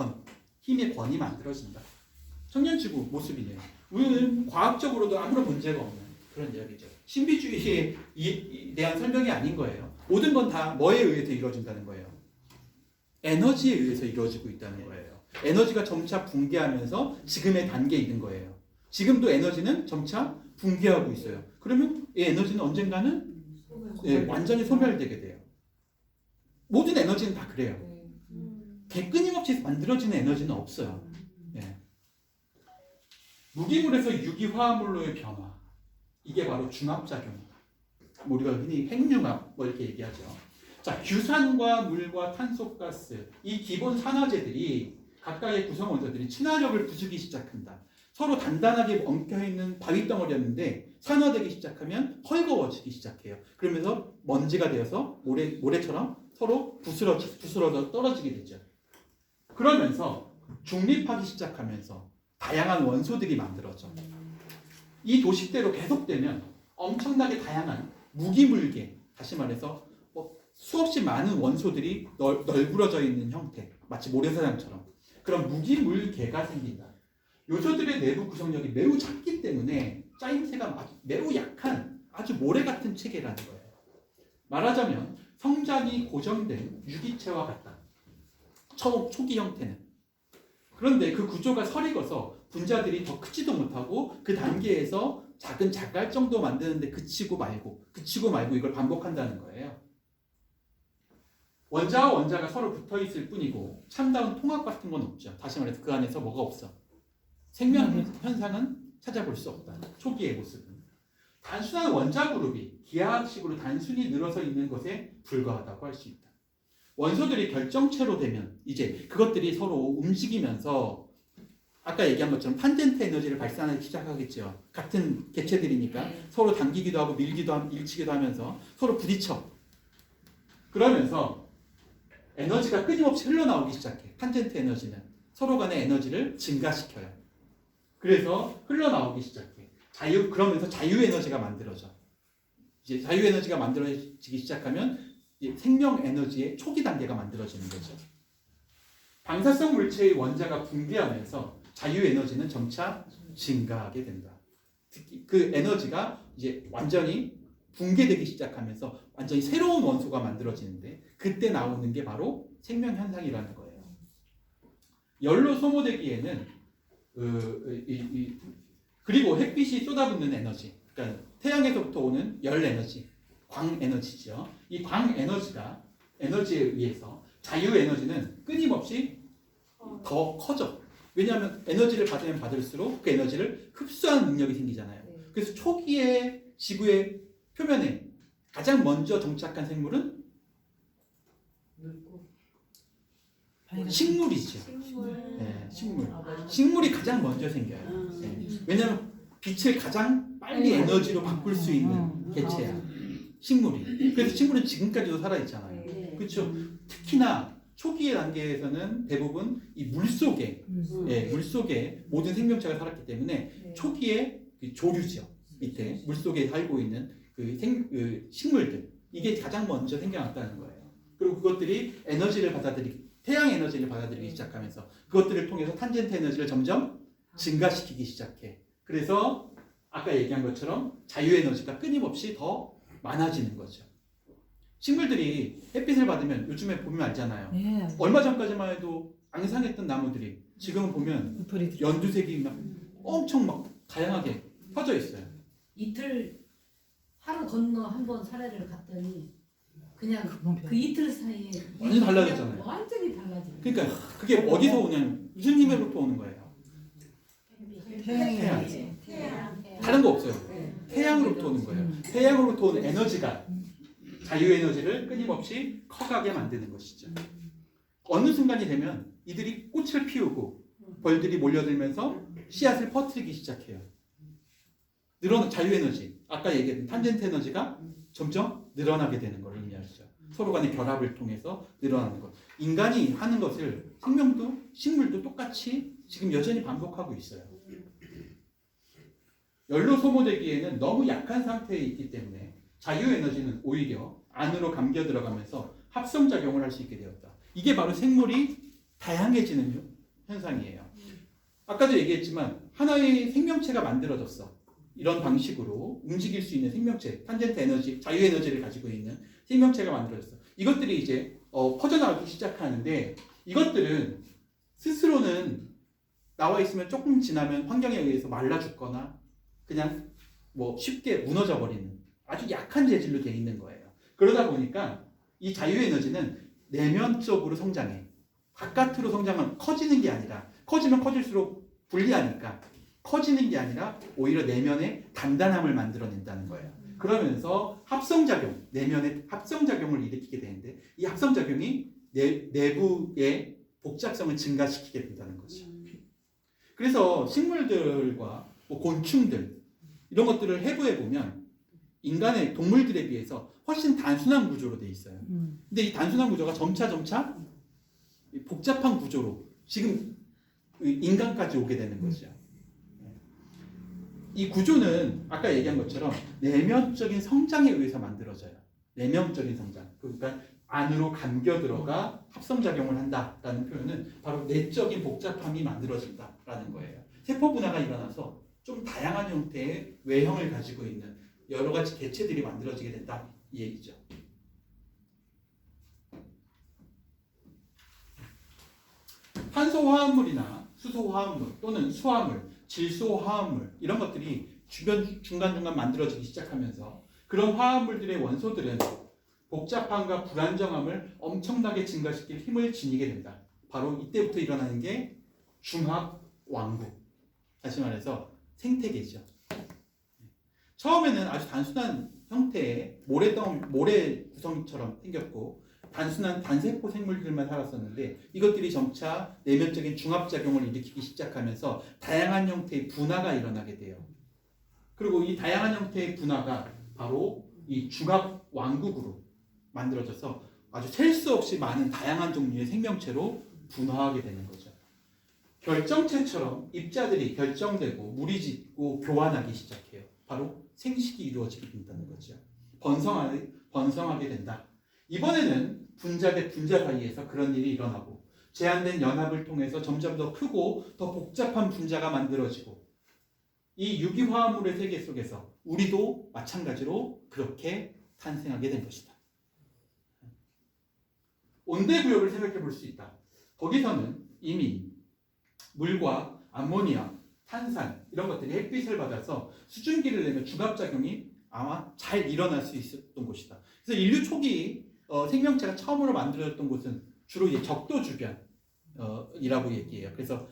권이 만들어진다. 청년지구 모습이네요. 우리는 과학적으로도 아무런 문제가 없는 그런 이야기죠. 신비주의에 대한 설명이 아닌 거예요. 모든 건 다 뭐에 의해서 이루어진다는 거예요. 에너지에 의해서 이루어지고 있다는 거예요. 에너지가 점차 붕괴하면서 지금의 단계에 있는 거예요. 지금도 에너지는 점차 붕괴하고 있어요. 그러면 이 에너지는 언젠가는 완전히 소멸되게 돼요. 모든 에너지는 다 그래요. 끊임없이 만들어지는 에너지는 없어요. 예. 무기물에서 유기화합물로의 변화, 이게 바로 중합작용이다. 우리가 흔히 핵융합 뭐 이렇게 얘기하죠. 자, 규산과 물과 탄소가스, 이 기본 산화제들이 각각의 구성 원소들이 친화력을 부수기 시작한다. 서로 단단하게 엉켜있는 바위 덩어리였는데 산화되기 시작하면 헐거워지기 시작해요. 그러면서 먼지가 되어서 모래처럼 서로 부스러져 떨어지게 되죠. 그러면서 중립하기 시작하면서 다양한 원소들이 만들어져. 이 도식대로 계속되면 엄청나게 다양한 무기물계, 다시 말해서 수없이 많은 원소들이 널브러져 있는 형태, 마치 모래사장처럼 그런 무기물계가 생긴다. 요소들의 내부 구성력이 매우 작기 때문에 짜임새가 매우 약한 아주 모래 같은 체계라는 거예요. 말하자면 성장이 고정된 유기체와 같다. 초기 형태는. 그런데 그 구조가 설익어서 분자들이 더 크지도 못하고 그 단계에서 작은 작갈 정도 만드는데 그치고 말고 이걸 반복한다는 거예요. 원자와 원자가 서로 붙어 있을 뿐이고 참다운 통합 같은 건 없죠. 다시 말해서 그 안에서 뭐가 없어. 생명 현상은 찾아볼 수 없다. 초기의 모습은. 단순한 원자 그룹이 기하학식으로 단순히 늘어서 있는 것에 불과하다고 할 수 있다. 원소들이 결정체로 되면 이제 그것들이 서로 움직이면서 아까 얘기한 것처럼 탄젠트 에너지를 발산하기 시작하겠죠. 같은 개체들이니까 서로 당기기도 하고 밀기도 하고 일치기도 하면서 서로 부딪혀. 그러면서 에너지가 끊임없이 흘러나오기 시작해. 탄젠트 에너지는 서로 간의 에너지를 증가시켜요. 그래서 흘러나오기 시작해. 그러면서 자유 에너지가 만들어져. 이제 자유 에너지가 만들어지기 시작하면 이제 생명 에너지의 초기 단계가 만들어지는 거죠. 방사성 물체의 원자가 붕괴하면서 자유 에너지는 점차 증가하게 된다. 특히 그 에너지가 이제 완전히 붕괴되기 시작하면서 완전히 새로운 원소가 만들어지는데 그때 나오는 게 바로 생명 현상이라는 거예요. 열로 소모되기에는 그리고 햇빛이 쏟아붓는 에너지, 그러니까 태양에서부터 오는 열 에너지, 광 에너지죠. 이 광 에너지에 의해서 자유 에너지는 끊임없이 더 커져. 왜냐하면 에너지를 받으면 받을수록 그 에너지를 흡수하는 능력이 생기잖아요. 그래서 초기에 지구의 표면에 가장 먼저 정착한 생물은 식물이죠. 네, 식물. 식물이 가장 먼저 생겨요. 네. 왜냐하면 빛을 가장 빨리 에너지로 바꿀 수 있는 개체야. 식물이. 그래서 식물은 지금까지도 살아있잖아요. 그렇죠. 특히나 초기의 단계에서는 대부분 이 물속에 모든 생명체가 살았기 때문에 초기에 그 밑에 물속에 살고 있는 그 식물들, 이게 가장 먼저 생겨났다는 거예요. 그리고 그것들이 태양 에너지를 받아들이기 시작하면서 그것들을 통해서 탄젠트 에너지를 점점 증가시키기 시작해. 그래서 아까 얘기한 것처럼 자유 에너지가 끊임없이 더 많아지는 거죠. 식물들이 햇빛을 받으면 요즘에 보면 알잖아요. 네. 얼마 전까지만 해도 앙상했던 나무들이 지금은 보면 연두색이 막 엄청 막 다양하게 퍼져 있어요. 이틀 하루 건너 한번 사례를 갔더니 그냥 그 이틀 사이에 완전히 달라졌잖아요. 완전히 달라지네. 그러니까 그게 어디서 오냐면 무슨 힘으로부터 오는 거예요? 태양. 다른 거 없어요. 태양으로부터 오는 거예요. 태양으로부터 오는 에너지가 자유 에너지를 끊임없이 커가게 만드는 것이죠. 어느 순간이 되면 이들이 꽃을 피우고 벌들이 몰려들면서 씨앗을 퍼뜨리기 시작해요. 자유 에너지, 아까 얘기했던 탄젠트 에너지가 점점 늘어나게 되는 걸 의미하죠. 서로 간의 결합을 통해서 늘어나는 것. 인간이 하는 것을 생명도 식물도 똑같이 지금 여전히 반복하고 있어요. 열로 소모되기에는 너무 약한 상태에 있기 때문에 자유에너지는 오히려 안으로 감겨 들어가면서 합성작용을 할 수 있게 되었다. 이게 바로 생물이 다양해지는 현상이에요. 아까도 얘기했지만 하나의 생명체가 만들어졌어. 이런 방식으로 움직일 수 있는 생명체, 탄젠트 에너지, 자유에너지를 가지고 있는 생명체가 만들어졌어. 이것들이 이제 퍼져나가기 시작하는데 이것들은 스스로는 나와 있으면 조금 지나면 환경에 의해서 말라 죽거나 그냥 뭐 쉽게 무너져 버리는 아주 약한 재질로 되어 있는 거예요. 그러다 보니까 이 자유에너지는 내면적으로 성장해. 바깥으로 성장은 커지는 게 아니라 커지면 커질수록 불리하니까 커지는 게 아니라 오히려 내면의 단단함을 만들어낸다는 거예요. 그러면서 합성작용, 내면의 합성작용을 일으키게 되는데 이 합성작용이 내부의 복잡성을 증가시키게 된다는 거죠. 그래서 식물들과 뭐 곤충들 이런 것들을 해부해 보면 인간의 동물들에 비해서 훨씬 단순한 구조로 되어 있어요. 근데 이 단순한 구조가 점차 복잡한 구조로 지금 인간까지 오게 되는 거죠. 이 구조는 아까 얘기한 것처럼 내면적인 성장에 의해서 만들어져요. 내면적인 성장. 그러니까 안으로 감겨 들어가 합성작용을 한다라는 표현은 바로 내적인 복잡함이 만들어진다라는 거예요. 세포 분화가 일어나서 좀 다양한 형태의 외형을 가지고 있는 여러 가지 개체들이 만들어지게 된다 이 얘기죠. 탄소화합물이나 수소화합물 또는 수화물, 질소화합물 이런 것들이 중간중간 만들어지기 시작하면서 그런 화합물들의 원소들은 복잡함과 불안정함을 엄청나게 증가시킬 힘을 지니게 된다. 바로 이때부터 일어나는 게 중합왕국. 다시 말해서 생태계죠. 처음에는 아주 단순한 형태의 모래 구성처럼 생겼고 단순한 단세포 생물들만 살았었는데 이것들이 점차 내면적인 중합작용을 일으키기 시작하면서 다양한 형태의 분화가 일어나게 돼요. 그리고 이 다양한 형태의 분화가 바로 이 중합왕국으로 만들어져서 아주 셀 수 없이 많은 다양한 종류의 생명체로 분화하게 되는 거죠. 결정체처럼 입자들이 결정되고 무리짓고 교환하기 시작해요. 바로 생식이 이루어지게 된다는 거죠. 번성하게 된다. 이번에는 분자 대 분자 사이에서 그런 일이 일어나고 제한된 연합을 통해서 점점 더 크고 더 복잡한 분자가 만들어지고 이 유기화합물의 세계 속에서 우리도 마찬가지로 그렇게 탄생하게 된 것이다. 온대구역을 생각해 볼 수 있다. 거기서는 이미 물과 암모니아, 탄산 이런 것들이 햇빛을 받아서 수증기를 내면 중합작용이 아마 잘 일어날 수 있었던 곳이다. 그래서 인류 초기 생명체가 처음으로 만들어졌던 곳은 주로 이제 적도 주변이라고 얘기해요. 그래서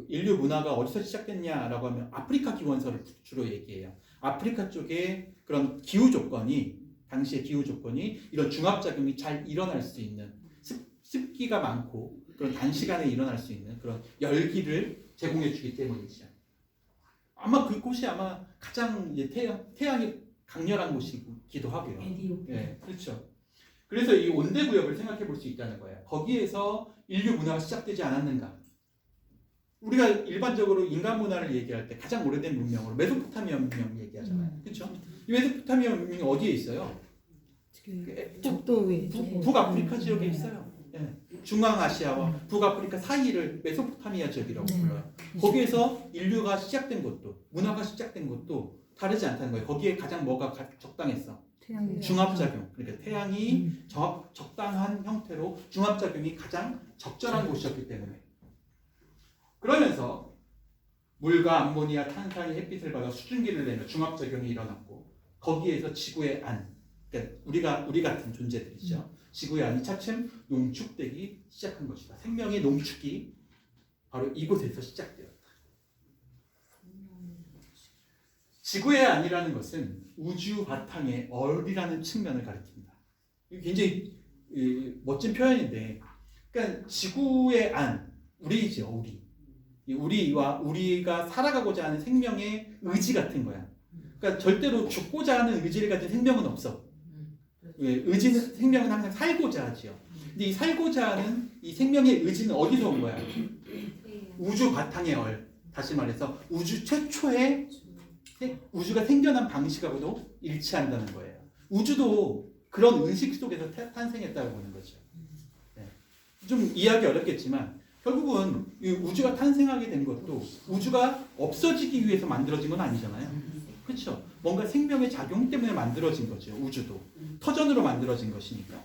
인류 문화가 어디서 시작됐냐라고 하면 아프리카 기원서를 주로 얘기해요. 아프리카 쪽에 그런 기후 조건이 당시의 기후 조건이 이런 중합작용이 잘 일어날 수 있는 습기가 많고 그런 단시간에 일어날 수 있는 그런 열기를 제공해 주기 때문이죠. 아마 그곳이 아마 가장 태양이 강렬한 곳이기도 하고요. 네, 그렇죠. 그래서 이 온대구역을 생각해 볼 수 있다는 거예요. 거기에서 인류 문화가 시작되지 않았는가? 우리가 일반적으로 인간 문화를 얘기할 때 가장 오래된 문명으로 메소포타미아 문명 얘기하잖아요. 그렇죠? 이 메소포타미아 문명이 어디에 있어요? 적도에 북아프리카 지역에 있어요. 네. 중앙아시아와 북아프리카 사이를 메소포타미아 지역이라고 불러요. 거기에서 인류가 시작된 것도 문화가 시작된 것도 다르지 않다는 거예요. 거기에 가장 뭐가 적당했어? 중합작용. 그러니까 태양이 적당한 형태로 중합작용이 가장 적절한 곳이었기 때문에 그러면서 물과 암모니아, 탄산이 햇빛을 받아 수증기를 내며 중합작용이 일어났고 거기에서 지구의 안, 그러니까 우리 같은 존재들이죠. 지구의 안이 차츰 농축되기 시작한 것이다. 생명의 농축이 바로 이곳에서 시작되었다. 지구의 안이라는 것은 우주 바탕의 얼이라는 측면을 가리킵니다. 이게 굉장히 멋진 표현인데, 그러니까 지구의 안, 우리죠, 우리. 우리와 우리가 살아가고자 하는 생명의 의지 같은 거야. 그러니까 절대로 죽고자 하는 의지를 가진 생명은 없어. 의지는 생명은 항상 살고자 하지요. 근데 이 살고자 하는 이 생명의 의지는 어디서 온 거야? 우주 바탕의 다시 말해서 우주 최초의 우주가 생겨난 방식하고도 일치한다는 거예요. 우주도 그런 의식 속에서 탄생했다고 보는 거죠. 네. 좀 이해하기 어렵겠지만 결국은 이 우주가 탄생하게 된 것도 우주가 없어지기 위해서 만들어진 건 아니잖아요. 그렇죠? 뭔가 생명의 작용 때문에 만들어진 거죠. 우주도 터전으로 만들어진 것이니까.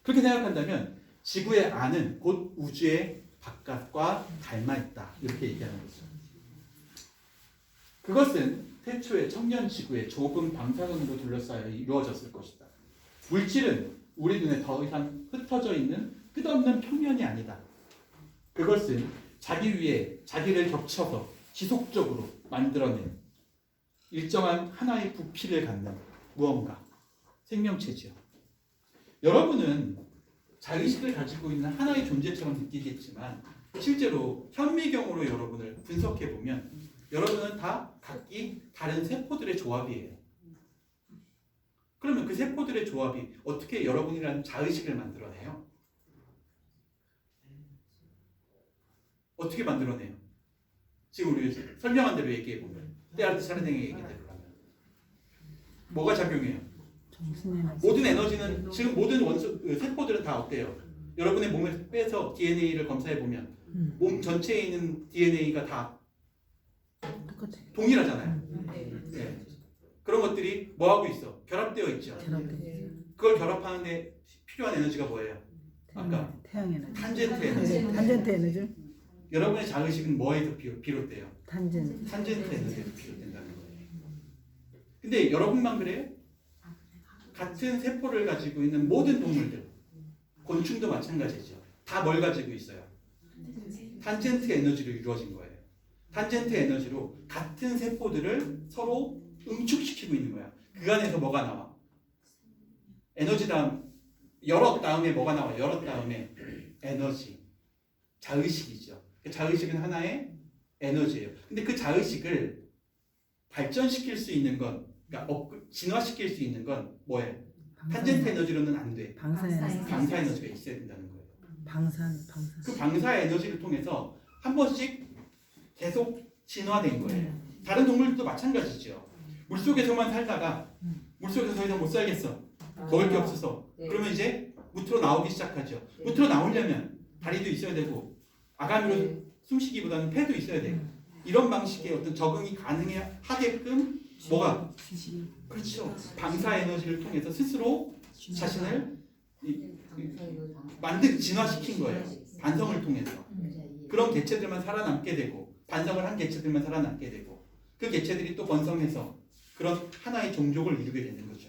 그렇게 생각한다면 지구의 안은 곧 우주의 바깥과 닮아 있다. 이렇게 얘기하는 거죠. 그것은 태초의 청년 지구의 좁은 방사선으로 둘러싸여 이루어졌을 것이다. 물질은 우리 눈에 더 이상 흩어져 있는 끝없는 평면이 아니다. 그것은 자기 위에 자기를 겹쳐서 지속적으로 만들어낸 일정한 하나의 부피를 갖는 무언가, 생명체지요. 여러분은 자의식을 가지고 있는 하나의 존재처럼 느끼겠지만 실제로 현미경으로 여러분을 분석해 보면 여러분은 다 각기 다른 세포들의 조합이에요. 그러면 그 세포들의 조합이 어떻게 여러분이라는 자의식을 만들어내요? 어떻게 만들어내요? 지금 우리 설명한 대로 얘기해 보면 때알트 차례댕의 얘기대로라면 뭐가 작용해요? 모든 에너지는 지금 모든 세포들은 다 어때요? 여러분의 몸에 빼서 DNA를 검사해 보면 몸 전체에 있는 DNA가 다 동일하잖아요. 네. 그런 것들이 뭐 하고 있어? 결합되어 있죠. 그걸 결합하는데 필요한 에너지가 뭐예요? 아까 태양 에너지. 탄젠트 에너지. 탄젠트 에너지. 여러분의 자의식은 뭐에서 비롯돼요? 탄젠트. 탄젠트 에너지에서 비롯된다는 거예요. 근데 여러분만 그래요? 같은 세포를 가지고 있는 모든 동물들, 곤충도 마찬가지죠. 다 뭘 가지고 있어요? 탄젠트 에너지로 이루어진 거예요. 탄젠트 에너지로 같은 세포들을 서로 응축시키고 있는 거야. 그 안에서 뭐가 나와? 에너지 다음, 열었 다음에 뭐가 나와? 열었 다음에 에너지, 자의식이죠. 자의식은 하나의 에너지예요. 근데 그 자의식을 발전시킬 수 있는 건, 그러니까 진화시킬 수 있는 건 뭐예요? 탄젠트 에너지로는 안 돼. 방사 에너지가 있어야 된다는 거예요. 방산. 그 방사 에너지를 통해서 한 번씩 계속 진화된 거예요. 다른 동물들도 마찬가지죠. 물속에서만 살다가 물속에서 더 이상 못 살겠어. 먹을 게 없어서. 그러면 이제 무트로 나오기 시작하죠. 무트로 나오려면 다리도 있어야 되고 아가미로 숨쉬기보다는 폐도 있어야 돼요. 이런 방식의 어떤 적응이 가능하게끔 뭐가? 그렇죠. 방사 에너지를 통해서 스스로 자신을 진화시킨 거예요. 반성을 통해서. 그런 개체들만 살아남게 되고 반성을 한 개체들만 살아남게 되고 그 개체들이 또 번성해서 그런 하나의 종족을 이루게 되는 거죠.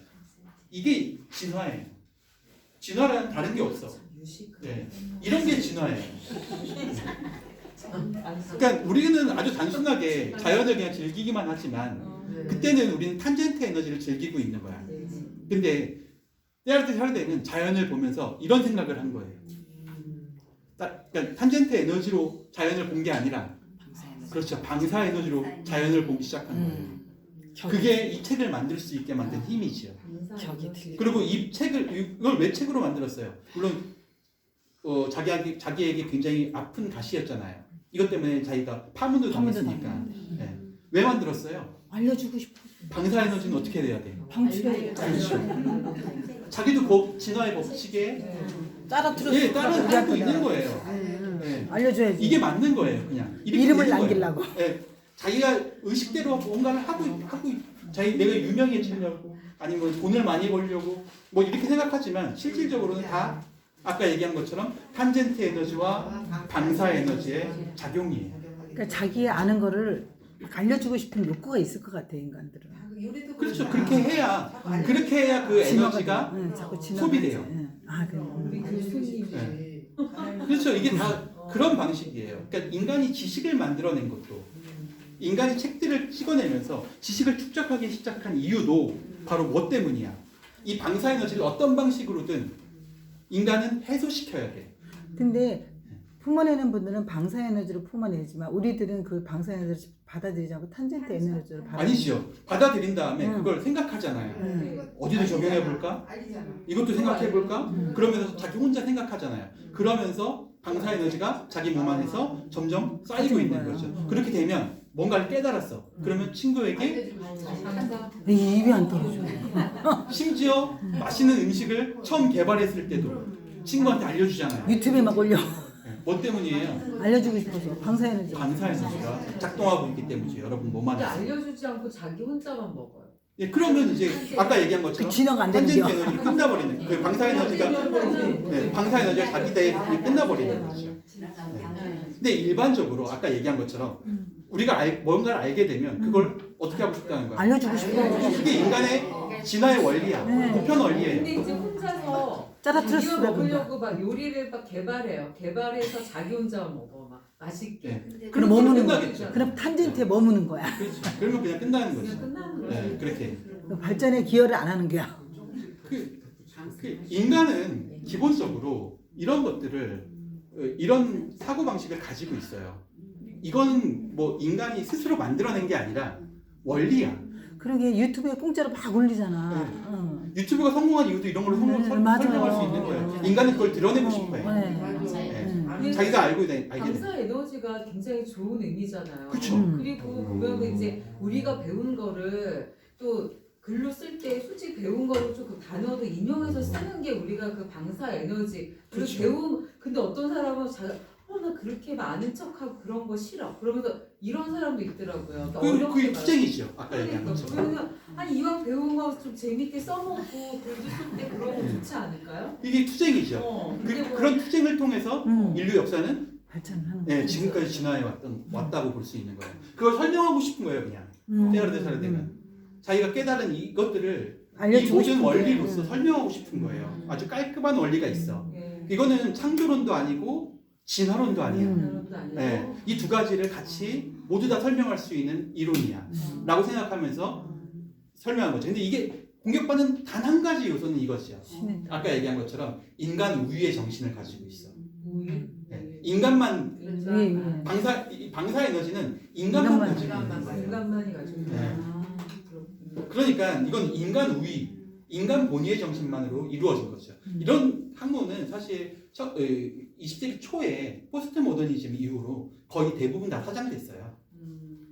이게 진화예요. 진화라는 다른 게 없어. 네. 이런 게 진화예요. 그러니까 우리는 아주 단순하게 자연을 그냥 즐기기만 하지만 그때는 우리는 탄젠트 에너지를 즐기고 있는 거야. 근데 때알트 차례대는 자연을 보면서 이런 생각을 한 거예요. 그러니까 탄젠트 에너지로 자연을 본 게 아니라 그렇죠. 방사 에너지로 자연을 보기 시작한 거예요. 그게 이 책을 만들 수 있게 만든 힘이지요. 그리고 이 책을 이걸 왜 책으로 만들었어요? 물론 자기에게 굉장히 아픈 가시였잖아요. 이것 때문에 자기가 파문도 당했으니까. 네. 왜 만들었어요? 알려주고 싶어. 방사 에너지는 어떻게 돼야 돼요? 방출해. 자기도 그 진화의 법칙에 따르고 있는 거예요. 네. 알려줘야지. 이게 맞는 거예요, 그냥. 이름을 남기려고. 네. 자기가 의식대로 뭔가를 하고 내가 유명해지려고 아니면 돈을 많이 벌려고 뭐 이렇게 생각하지만 실질적으로는 다 아까 얘기한 것처럼 탄젠트 에너지와 방사 에너지의 작용이에요. 그러니까 자기 아는 거를 알려주고 싶은 욕구가 있을 것 같아 인간들은. 그렇죠. 그렇게 해야 그 에너지가 자꾸 소비돼요. 그래. 그렇죠. 이게 다 그런 방식이에요. 그러니까 인간이 지식을 만들어낸 것도 인간이 책들을 찍어내면서 지식을 축적하기 시작한 이유도 바로 뭐 때문이야? 이 방사 에너지를 어떤 방식으로든 인간은 해소시켜야 돼. 근데 품어내는 분들은 방사 에너지로 품어내지만 우리들은 그 방사 에너지를 받아들이지 않고 탄젠트 에너지를 아니죠. 받아들인 다음에 응. 그걸 생각하잖아요. 응. 어디도 적용해 볼까? 이것도 생각해 볼까? 그러면서 자기 혼자 생각하잖아요. 그러면서 방사 에너지가 자기 몸 안에서 점점 쌓이고 있는 거죠. 그렇게 되면 뭔가를 깨달았어. 그러면 친구에게 이 입이 안 떨어져. 심지어 맛있는 음식을 처음 개발했을 때도 친구한테 알려주잖아요. 유튜브에 막 올려. 뭐 때문이에요? 알려주고 싶어서 방사 에너지. 방사 에너지가 작동하고 있기 때문이죠. 여러분 몸 근데 안에서. 알려주지 않고 자기 혼자만 먹어요. 예, 그러면 이제 아까 얘기한 그 것처럼 진화가 안 되는 탄젠트 겨. 에너지 끝나버리는 그 방사 에너지가 방사 에너지가 자기 대에 끝나버리는 거죠. 근데 일반적으로 아까 얘기한 것처럼 우리가 뭔가를 알게 되면 그걸 어떻게 하고 싶다는 거야. 알려주고 싶어. 그게 인간의 진화의 원리야. 네. 보편 원리예요. 근데 이제 혼자서 짜라트루스 자기가 그러던가. 먹으려고 막 요리를 막 개발해요. 개발해서 자기 혼자 먹어 막 맛있게. 네. 그럼 머무는 거야. 끝나겠죠. 그럼 탄젠트에 머무는 거야. 그렇죠. 그러면 그냥 끝나는 그냥 거죠. 끝나는 거지. 네, 그렇게. 발전에 기여를 안 하는 거야. 그 인간은 기본적으로 이런 것들을 이런 사고 방식을 가지고 있어요. 이건 뭐 인간이 스스로 만들어낸 게 아니라 원리야. 그러게 유튜브에 공짜로 막 올리잖아. 네. 응. 유튜브가 성공한 이유도 이런 걸로 맞아요. 설명할 수 있는 거예요. 인간은 그걸 드러내고 싶어요. 네. 자기가 알게 돼. 방사 에너지가 굉장히 좋은 의미잖아요. 그쵸. 그리고 보면 이제 우리가 배운 거를 또 글로 쓸 때 솔직히 배운 거를 좀 그 단어도 인용해서 쓰는 게 우리가 그 방사 에너지 그리고 그렇죠. 배움. 근데 어떤 사람은 나 그렇게 아는 척하고 그런 거 싫어. 그러면서 이런 사람도 있더라고요. 그러니까 어렵게 그게 말- 투쟁이죠. 아까 얘기한 그러니까 것처럼. 그러면 아니 이왕 배운 거 좀 재밌게 써먹고 글도 쓸 때 그런 거 좋지 않을까요? 이게 투쟁이죠. 근데 뭐 그런 투쟁을 통해서 인류 역사는 발전하는 네, 지금까지 진화해 왔다고 볼 수 있는 거예요. 그걸 설명하고 싶은 거예요, 그냥. 때가 되면 자기가 깨달은 이것들을 이 알려주고 모든 싶은 원리로서 거예요. 설명하고 싶은 거예요. 아주 깔끔한 원리가 있어. 예. 이거는 창조론도 아니고 진화론도 아니야. 그런도 아니고 네, 이 두 가지를 같이 모두 다 설명할 수 있는 이론이야. 라고 생각하면서 설명한 거죠. 근데 이게 공격받는 단 한 가지 요소는 이것이야. 신의 아까 얘기한 것처럼 인간 우위의 정신을 가지고 있어. 우유. 네, 인간만 예. 방사 에너지는 인간만 인간만 가지고 있는 거예요. 인간만이 가지고 있는 네. 거야. 그러니까 이건 인간 우위, 인간 본위의 정신만으로 이루어진 거죠. 이런 학문은 사실 20세기 초에 포스트 모더니즘 이후로 거의 대부분 다 사장됐어요.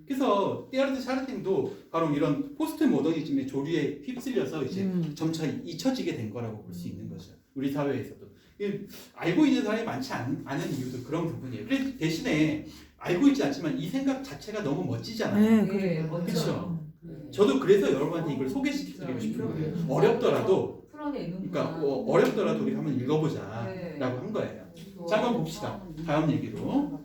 그래서 테일러 데 샤르팅도 바로 이런 포스트 모더니즘의 조류에 휩쓸려서 이제 점차 잊혀지게 된 거라고 볼 수 있는 거죠. 우리 사회에서도. 알고 있는 사람이 많지 않은 이유도 그런 부분이에요. 그래서 대신에 알고 있지 않지만 이 생각 자체가 너무 멋지잖아요. 네, 네, 그래. 그렇죠. 저도 그래서 여러분한테 이걸 소개시켜드리고 싶은 거예요. 어렵더라도, 풀어내는 그러니까 어렵더라도 우리 한번 읽어보자라고 네. 한 거예요. 자, 한번 봅시다. 다음 얘기로.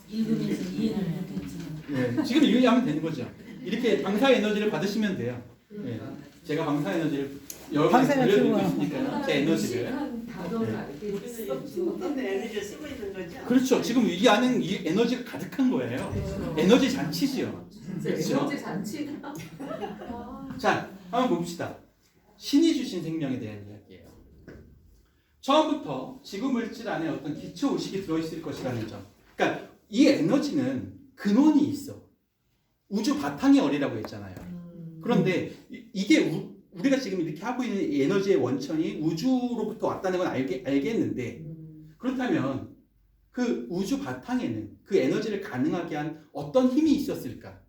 읽으면서 이해를 못했지. 네, 지금 이해하면 되는 거죠. 이렇게 방사 에너지를 받으시면 돼요. 네, 제가 방사 에너지를 방사 여러분한테 에너지 들려드리고 좋아. 있으니까요. 제 에너지를. 단어를 알겠어. 충분히 에너지를 쓰고 있는 거죠? 그렇죠. 지금 이 안은 이 에너지가 가득한 거예요. 에너지 잔치죠. 그렇죠. 에너지 잔치다. 자, 한번 봅시다. 신이 주신 생명에 대한 이야기예요. 처음부터 지구 물질 안에 어떤 기초 의식이 들어있을 것이라는 점. 그러니까 이 에너지는 근원이 있어. 우주 바탕이 어리라고 했잖아요. 그런데 이게 우리가 지금 이렇게 하고 있는 이 에너지의 원천이 우주로부터 왔다는 건 알겠는데 그렇다면 그 우주 바탕에는 그 에너지를 가능하게 한 어떤 힘이 있었을까?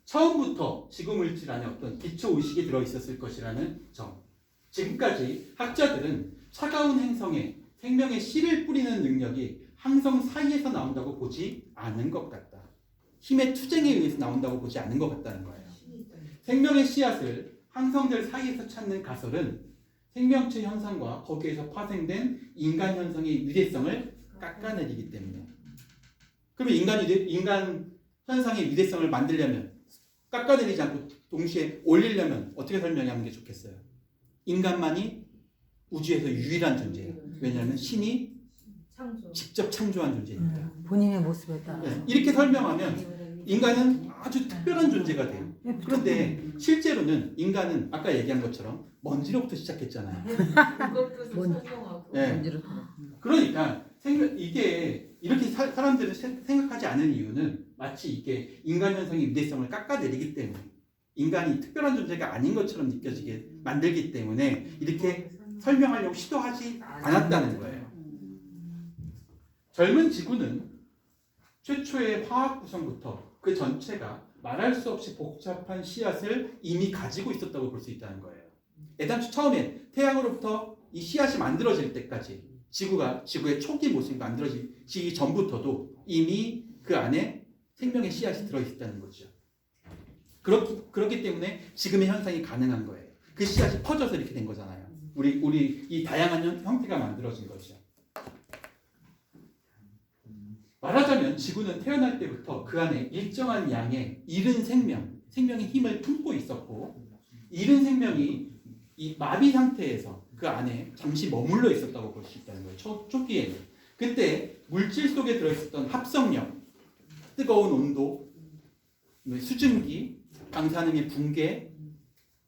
처음부터 지구 물질 안에 어떤 기초 의식이 들어있었을 것이라는 점. 지금까지 학자들은 차가운 행성에 생명의 씨를 뿌리는 능력이 항성 사이에서 나온다고 보지 않은 것 같다. 힘의 투쟁에 의해서 나온다고 보지 않은 것 같다는 거예요. 생명의 씨앗을 항성들 사이에서 찾는 가설은 생명체 현상과 거기에서 파생된 인간 현상의 위대성을 깎아내리기 때문에. 그러면 인간 현상의 위대성을 만들려면 깎아내리지 않고 동시에 올리려면 어떻게 설명하는 게 좋겠어요? 인간만이 우주에서 유일한 존재예요. 왜냐하면 신이 직접 창조한 존재니까. 본인의 모습에 따라. 네, 이렇게 설명하면 인간은 아주 특별한 존재가 돼요. 그런데 실제로는 인간은 아까 얘기한 것처럼 먼지로부터 시작했잖아요. 그것도 좀 뭔- 설명하고. 네. 그러니까 이게 이렇게 사람들은 생각하지 않은 이유는 마치 이게 인간 현상의 위대성을 깎아내리기 때문에 인간이 특별한 존재가 아닌 것처럼 느껴지게 만들기 때문에 이렇게 설명하려고 시도하지 않았다는 거예요. 젊은 지구는 최초의 화학 구성부터 그 전체가 말할 수 없이 복잡한 씨앗을 이미 가지고 있었다고 볼 수 있다는 거예요. 애당초 처음에 태양으로부터 이 씨앗이 만들어질 때까지 지구의 초기 모습이 만들어지기 전부터도 이미 그 안에 생명의 씨앗이 들어있다는 거죠. 그렇기 때문에 지금의 현상이 가능한 거예요. 그 씨앗이 퍼져서 이렇게 된 거잖아요. 우리 이 다양한 형태가 만들어진 거죠. 말하자면 지구는 태어날 때부터 그 안에 일정한 양의 이른 생명의 힘을 품고 있었고, 이른 생명이 이 마비 상태에서 그 안에 잠시 머물러 있었다고 볼 수 있다는 거예요. 초기에는. 그때 물질 속에 들어있었던 합성력, 뜨거운 온도, 수증기, 방사능의 붕괴,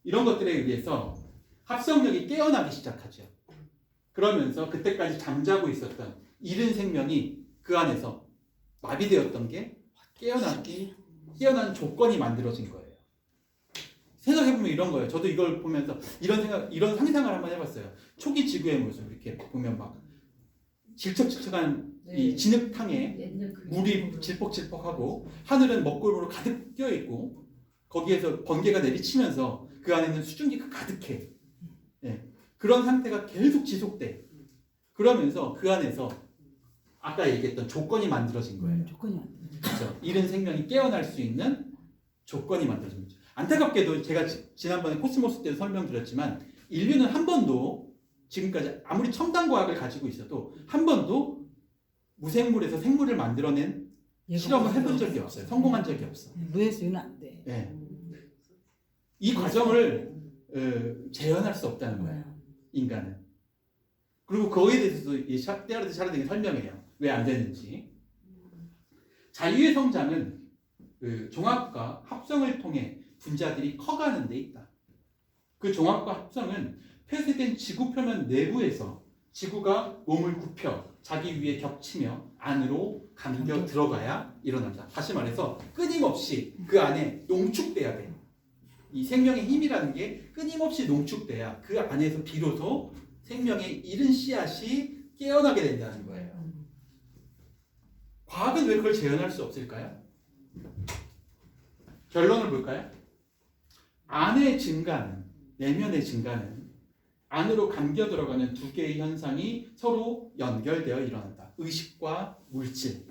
이런 것들에 의해서 합성력이 깨어나기 시작하죠. 그러면서 그때까지 잠자고 있었던 이른 생명이 그 안에서 마비되었던 게 깨어난 조건이 만들어진 거예요. 생각해보면 이런 거예요. 저도 이걸 보면서 이런 상상을 한번 해봤어요. 초기 지구의 모습 이렇게 보면 막 질척질척한 이 진흙탕에 물이 질퍽질퍽하고 하늘은 먹구름으로 가득 끼어 있고 거기에서 번개가 내리치면서 그 안에는 수증기가 가득해. 그런 상태가 계속 지속돼. 그러면서 그 안에서 아까 얘기했던 조건이 만들어진 거예요. 조건이 만들어진 그렇죠. 이른 생명이 깨어날 수 있는 조건이 만들어진 거죠. 안타깝게도 제가 지난번에 코스모스 때도 설명드렸지만 인류는 한 번도 지금까지 아무리 첨단 과학을 가지고 있어도 한 번도 무생물에서 생물을 만들어낸 실험을 해본 적이 없어요. 성공한 적이 없어. 무해수유는 안 돼. 네. 이 과정을 재현할 수 없다는 거예요. 인간은. 그리고 그거에 대해서도 때아르드 샤르딩이 설명해요. 왜 안 되는지. 자유의 성장은 종합과 합성을 통해 분자들이 커가는 데 있다. 그 종합과 합성은 폐쇄된 지구 표면 내부에서 지구가 몸을 굽혀 자기 위에 겹치며 안으로 감겨 들어가야 일어난다. 다시 말해서 끊임없이 그 안에 농축돼야 돼. 이 생명의 힘이라는 게 끊임없이 농축돼야 그 안에서 비로소 생명의 이른 씨앗이 깨어나게 된다는 거예요. 과학은 왜 그걸 재현할 수 없을까요? 결론을 볼까요? 안의 증가는, 내면의 증가는 안으로 감겨 들어가는 두 개의 현상이 서로 연결되어 일어난다. 의식과 물질.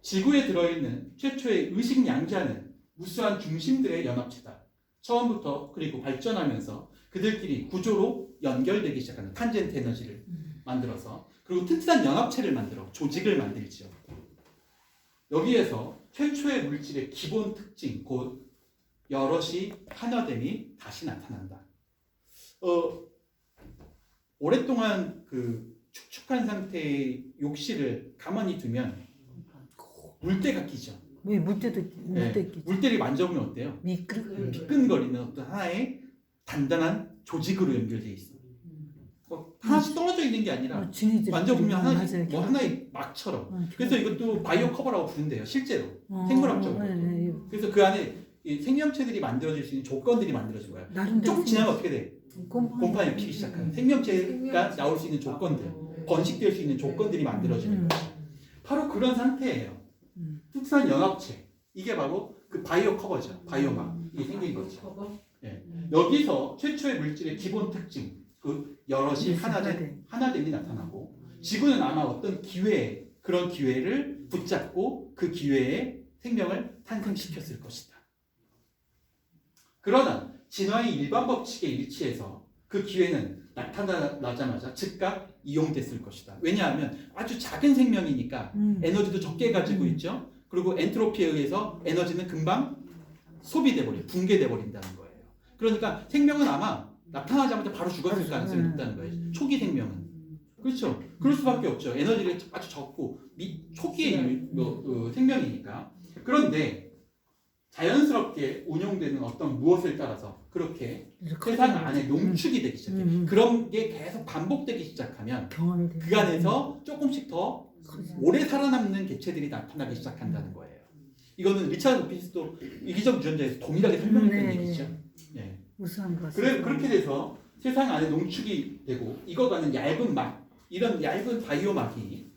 지구에 들어있는 최초의 의식 양자는 무수한 중심들의 연합체다. 처음부터 그리고 발전하면서 그들끼리 구조로 연결되기 시작하는 탄젠트 에너지를 만들어서 그리고 튼튼한 연합체를 만들어 조직을 만들죠. 여기에서 최초의 물질의 기본 특징, 곧 여럿이 하나됨이 다시 나타난다. 오랫동안 그 축축한 상태의 욕실을 가만히 두면 물때가 끼죠. 왜 물때도 끼죠? 물때를 만져보면 어때요? 미끈거리는 어떤 하나의 단단한 조직으로 연결되어 있어. 하나씩 떨어져 있는 게 아니라 만져보면 하나의 막처럼. 그래서 이것도 바이오 커버라고 부른대요. 실제로 생물학적으로. 그래서 그 안에 이 생명체들이 만들어질 수 있는 조건들이 만들어진 거야. 조금 지나면 어떻게 돼? 곰팡이가 피기 시작하는 생명체가 나올 수 있는 조건들, 번식될 수 있는 조건들이 만들어지는 거예요. 바로 그런 상태예요. 튼튼한 연합체. 이게 바로 그 바이오 커버죠. 바이오막이 생긴 거죠. 여기서 최초의 물질의 기본 특징, 그 여럿이 하나됨이 나타나고, 지구는 아마 어떤 그런 기회를 붙잡고 그 기회에 생명을 탄생시켰을 것이다. 그러나 진화의 일반 법칙에 일치해서 그 기회는 나타나자마자 즉각 이용됐을 것이다. 왜냐하면 아주 작은 생명이니까 에너지도 적게 가지고 있죠. 그리고 엔트로피에 의해서 에너지는 금방 소비돼 버려, 붕괴돼 버린다는 거예요. 그러니까 생명은 아마 나타나자마자 바로 죽었을 가능성이 높다는 거예요. 초기 생명은. 그렇죠. 그럴 수밖에 없죠. 에너지가 아주 적고 초기의 생명이니까. 그런데 자연스럽게 운용되는 어떤 무엇을 따라서 그렇게 이렇게 세상 안에 농축이 되기 시작해. 음. 그런 게 계속 반복되기 시작하면 경험이 돼. 그 안에서 조금씩 더 오래 살아남는 개체들이 나타나기 시작한다는 거예요. 이거는 리차드 도킨스도 이기적 유전자에서 동일하게 설명했던 네. 얘기죠. 네. 우수한 것. 그렇게 돼서 세상 안에 농축이 되고 익어가는 얇은 막, 이런 얇은 바이오막이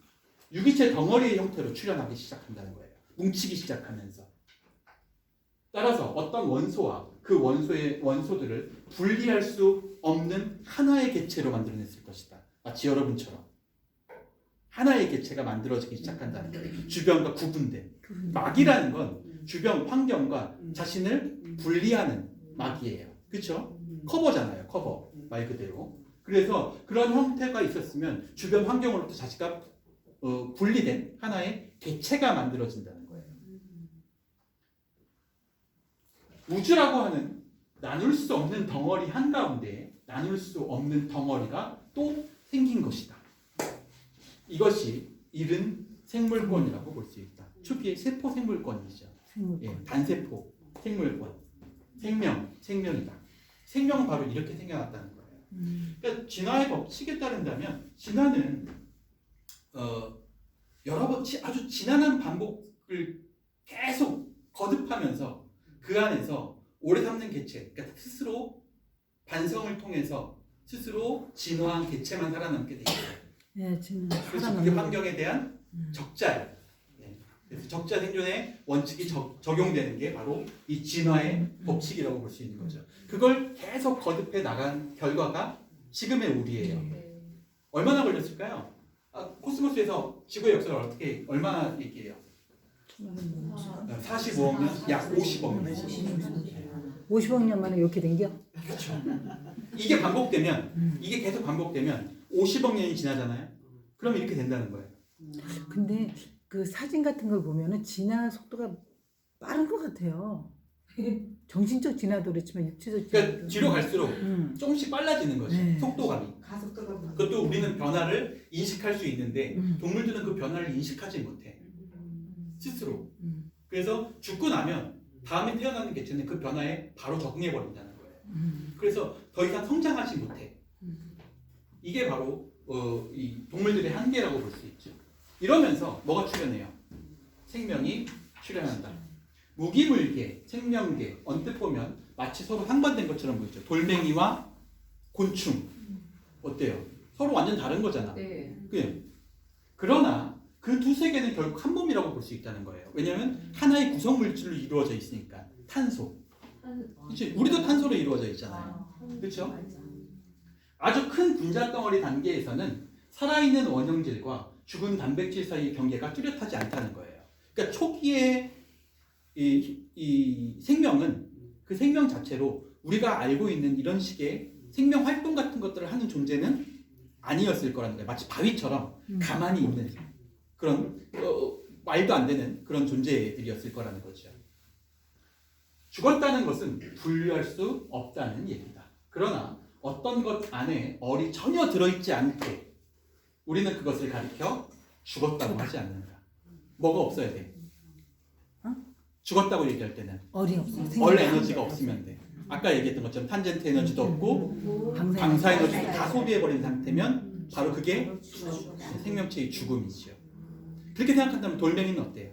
유기체 덩어리의 형태로 출현하기 시작한다는 거예요. 뭉치기 시작하면서. 따라서 어떤 원소와 그 원소의 원소들을 분리할 수 없는 하나의 개체로 만들어냈을 것이다. 마치 여러분처럼 하나의 개체가 만들어지기 시작한다는 거예요. 주변과 구분된 막이라는 건 주변 환경과 자신을 분리하는 막이에요. 그렇죠? 커버잖아요. 커버 말 그대로. 그래서 그런 형태가 있었으면 주변 환경으로부터 자기가 분리된 하나의 개체가 만들어진다는 거예요. 우주라고 하는 나눌 수 없는 덩어리 한가운데 나눌 수 없는 덩어리가 또 생긴 것이다. 이것이 이른 생물권이라고 볼 수 있다. 초기의 세포 생물권이죠. 예, 단세포 생물권. 생명이다. 생명은 바로 이렇게 생겨났다는 거예요. 그러니까 진화의 법칙에 따른다면 진화는 여러 번 아주 지난한 반복을 계속 거듭하면서 그 안에서 오래 삼는 개체, 그러니까 스스로 반성을 통해서 스스로 진화한 개체만 살아남게 돼 있어요. 네, 지금 그래서 그게 환경에 대한 적자예요. 네. 그래서 적자 생존의 원칙이 적용되는 게 바로 이 진화의 법칙이라고 볼 수 있는 거죠. 그걸 계속 거듭해 나간 결과가 지금의 우리예요. 얼마나 걸렸을까요? 코스모스에서 지구의 역사를 얼마나 얘기해요? 45억 년? 약 50억 년. 50억 년 만에 이렇게 된겨? 그렇죠. 이게 반복되면, 이게 계속 반복되면 50억 년이 지나잖아요. 그럼 이렇게 된다는 거예요. 근데 그 사진 같은 걸 보면은 진화 속도가 빠른 것 같아요. 정신적 진화도 그렇지만 육체적 진화도. 그러니까 뒤로 갈수록 조금씩 빨라지는 거죠. 네. 속도감이. 가속도가 그것도 우리는 변화를 인식할 수 있는데 동물들은 그 변화를 인식하지 못해. 스스로. 그래서 죽고 나면 다음에 태어나는 개체는 그 변화에 바로 적응해 버린다는 거예요. 그래서 더 이상 성장하지 못해. 이게 바로 이 동물들의 한계라고 볼 수 있죠. 이러면서 뭐가 출현해요? 생명이 출현한다. 무기물계, 생명계, 언뜻 보면 마치 서로 상반된 것처럼 보이죠. 돌멩이와 곤충. 어때요? 서로 완전 다른 거잖아. 네. 그러나 그 두 세계는 결국 한 몸이라고 볼 수 있다는 거예요. 왜냐하면 하나의 구성 물질로 이루어져 있으니까. 탄소. 그치? 우리도 탄소로 이루어져 있잖아요. 그렇죠? 아주 큰 분자 덩어리 단계에서는 살아있는 원형질과 죽은 단백질 사이의 경계가 뚜렷하지 않다는 거예요. 그러니까 초기에 이 생명은 그 생명 자체로 우리가 알고 있는 이런 식의 생명 활동 같은 것들을 하는 존재는 아니었을 거라는 거예요. 마치 바위처럼 가만히 있는 그런 말도 안 되는 그런 존재들이었을 거라는 거죠. 죽었다는 것은 분류할 수 없다는 얘기다. 그러나 어떤 것 안에 얼이 전혀 들어있지 않게 우리는 그것을 가리켜 죽었다고 하지 않는다. 뭐가 없어야 돼? 죽었다고 얘기할 때는 얼이 없어. 얼 에너지가 없으면 돼. 아까 얘기했던 것처럼 탄젠트 에너지도 없고 방사 에너지도 다 소비해버린 상태면 바로 그게 생명체의 죽음이죠. 그렇게 생각한다면 돌멩이는 어때요?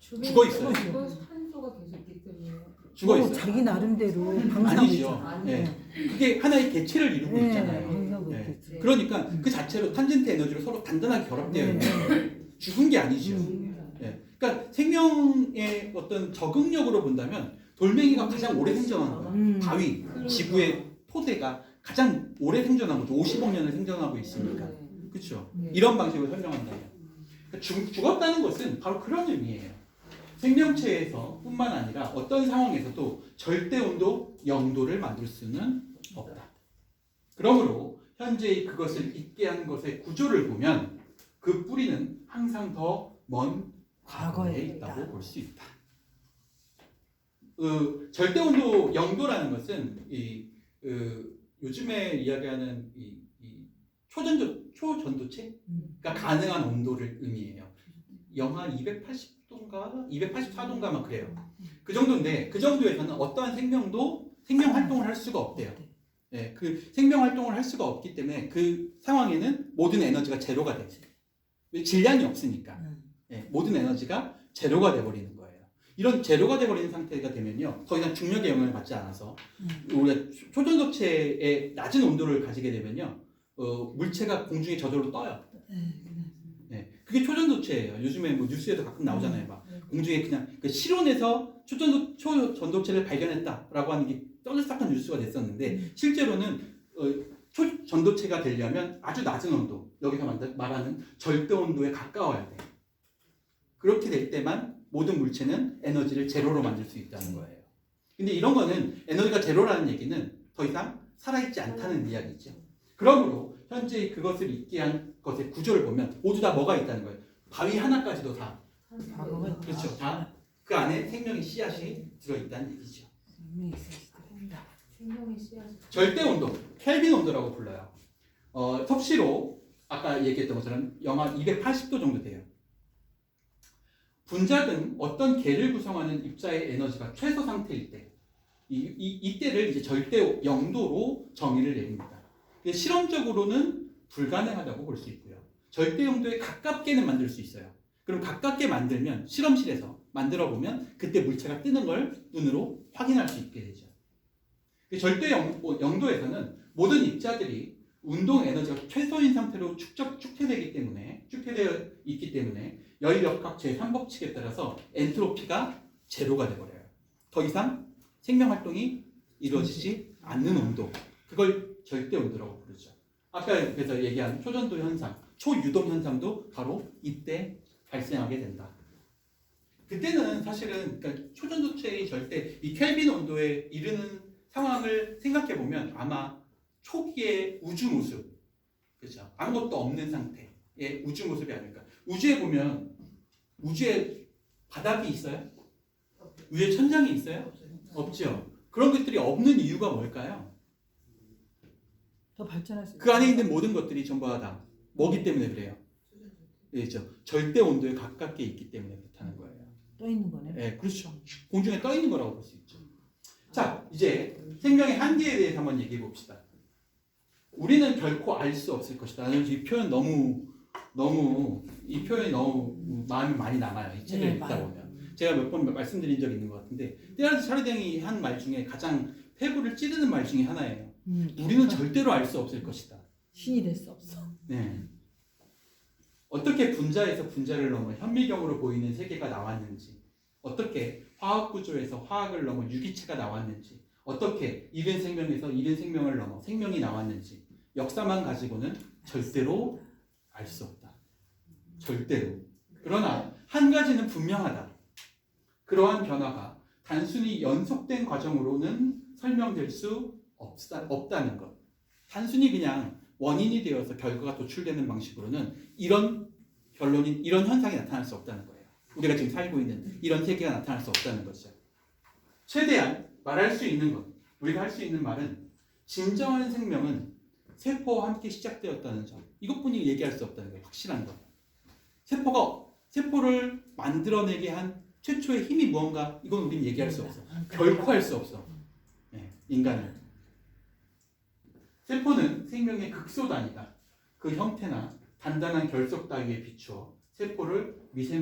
죽어 있어요. 산소가 계속 있기 때문에. 죽어 있어요. 자기 나름대로 방사하고 아니죠. 있잖아. 네. 그게 하나의 개체를 이루고 네, 있잖아요. 방사하고 네. 있겠지. 그러니까 그 자체로 탄젠트 에너지로 서로 단단하게 결합되어 있는 거예요. 죽은 게 아니죠. 네. 그러니까 생명의 어떤 적응력으로 본다면 돌멩이가 가장 오래 생존하는 거예요. 바위, 지구의 토대가 가장 오래 생존한 거죠. 50억 년을 생존하고 있으니까. 그렇죠. 이런 방식으로 설명한다면. 그러니까 죽었다는 것은 바로 그런 의미예요. 생명체에서 뿐만 아니라 어떤 상황에서도 절대 온도 0도를 만들 수는 없다. 그러므로 현재의 그것을 있게 한 것의 구조를 보면 그 뿌리는 항상 더 먼 과거에 있다고 볼 수 있다. 절대 온도 0도라는 것은 요즘에 이야기하는 이 초전도체가 가능한 온도를 의미해요. 영하 280도 284도인가 284도인가만 그래요. 그 정도인데 그 정도에서는 어떠한 생명도 생명 활동을 할 수가 없대요. 예, 그 생명 활동을 할 수가 없기 때문에 그 상황에는 모든 에너지가 제로가 되지. 왜? 질량이 없으니까. 예, 모든 에너지가 제로가 돼버리는 거예요. 이런 제로가 돼버리는 상태가 되면요, 더 이상 중력의 영향을 받지 않아서 우리가 초전도체의 낮은 온도를 가지게 되면요, 물체가 공중에 저절로 떠요. 네, 그게 초전도체예요. 요즘에 뭐 뉴스에도 가끔 나오잖아요. 막 공중에 그냥 그 실온에서 초전도체를 발견했다라고 하는 게 떠들썩한 뉴스가 됐었는데 실제로는 초전도체가 되려면 아주 낮은 온도, 여기서 말하는 절대 온도에 가까워야 돼요. 그렇게 될 때만 모든 물체는 에너지를 제로로 만들 수 있다는 거예요. 근데 이런 거는 에너지가 제로라는 얘기는 더 이상 살아있지 않다는 이야기죠. 그러므로 현재 그것을 있게 한 것의 구조를 보면 모두 다 뭐가 있다는 거예요. 바위 하나까지도 다. 그렇죠. 다 그 안에 생명의 씨앗이 들어있다는 얘기죠. 생명의 씨앗이. 절대 온도, 켈빈 온도라고 불러요. 섭씨로 아까 얘기했던 것처럼 영하 280도 정도 돼요. 분자 등 어떤 계를 구성하는 입자의 에너지가 최소 상태일 때, 이때를 이제 절대 0도로 정의를 내립니다. 실험적으로는 불가능하다고 볼 수 있고요. 절대 0도에 가깝게는 만들 수 있어요. 그럼 가깝게 만들면 실험실에서 만들어 보면 그때 물체가 뜨는 걸 눈으로 확인할 수 있게 되죠. 절대 0도에서는 모든 입자들이 운동 에너지가 최소인 상태로 축소되어 있기 때문에 열역학 제3법칙에 따라서 엔트로피가 제로가 되어버려요. 더 이상 생명 활동이 이루어지지 않는 온도, 그걸 절대 온도라고 부르죠. 아까 그래서 얘기한 초전도 현상, 초유동 현상도 바로 이때 발생하게 된다. 그때는 사실은 그러니까 초전도체의 절대 이 켈빈 온도에 이르는 상황을 생각해 보면 아마 초기의 우주 모습, 그렇죠? 아무것도 없는 상태의 우주 모습이 아닐까. 우주에 보면 우주에 바닥이 있어요? 위에 천장이 있어요? 없죠. 그런 것들이 없는 이유가 뭘까요? 더 발전할 수 그 안에 있는 모든 것들이 전부 다 뭐기 때문에 그래요? 그렇죠. 절대 온도에 가깝게 있기 때문에 그렇다는 거예요. 떠 있는 거네. 네, 그렇죠. 공중에 떠 있는 거라고 볼 수 있죠. 자, 이제 생명의 한계에 대해서 한번 얘기해 봅시다. 우리는 결코 알 수 없을 것이다. 나는 이 표현 이 표현이 너무 마음이 많이 남아요. 이 책을 읽다 보면. 제가 몇 번 말씀드린 적이 있는 것 같은데, 떼라드 차르댕이 한 말 중에 가장 폐부를 찌르는 말 중에 하나예요. 우리는 절대로 알 수 없을 것이다. 신이 될 수 없어. 네. 어떻게 분자에서 분자를 넘어 현미경으로 보이는 세계가 나왔는지, 어떻게 화학 구조에서 화학을 넘어 유기체가 나왔는지, 어떻게 이른 생명에서 이른 생명을 넘어 생명이 나왔는지 역사만 가지고는 절대로 알 수 없다. 절대로. 그러나 한 가지는 분명하다. 그러한 변화가 단순히 연속된 과정으로는 설명될 수 없다는 것. 단순히 그냥 원인이 되어서 결과가 도출되는 방식으로는 이런 현상이 나타날 수 없다는 거예요. 우리가 지금 살고 있는 이런 세계가 나타날 수 없다는 것이죠. 최대한 말할 수 있는 것, 우리가 할 수 있는 말은 진정한 생명은 세포와 함께 시작되었다는 점. 이것뿐이 얘기할 수 없다는 거예요. 확실한 거. 세포를 만들어내게 한 최초의 힘이 무언가, 이건 우리는 얘기할 수 없어. 결코 할 수 없어. 네, 인간은. 세포는 생명의 극소단이다. 그 형태나 단단한 결석 따위에 비추어 세포를 미생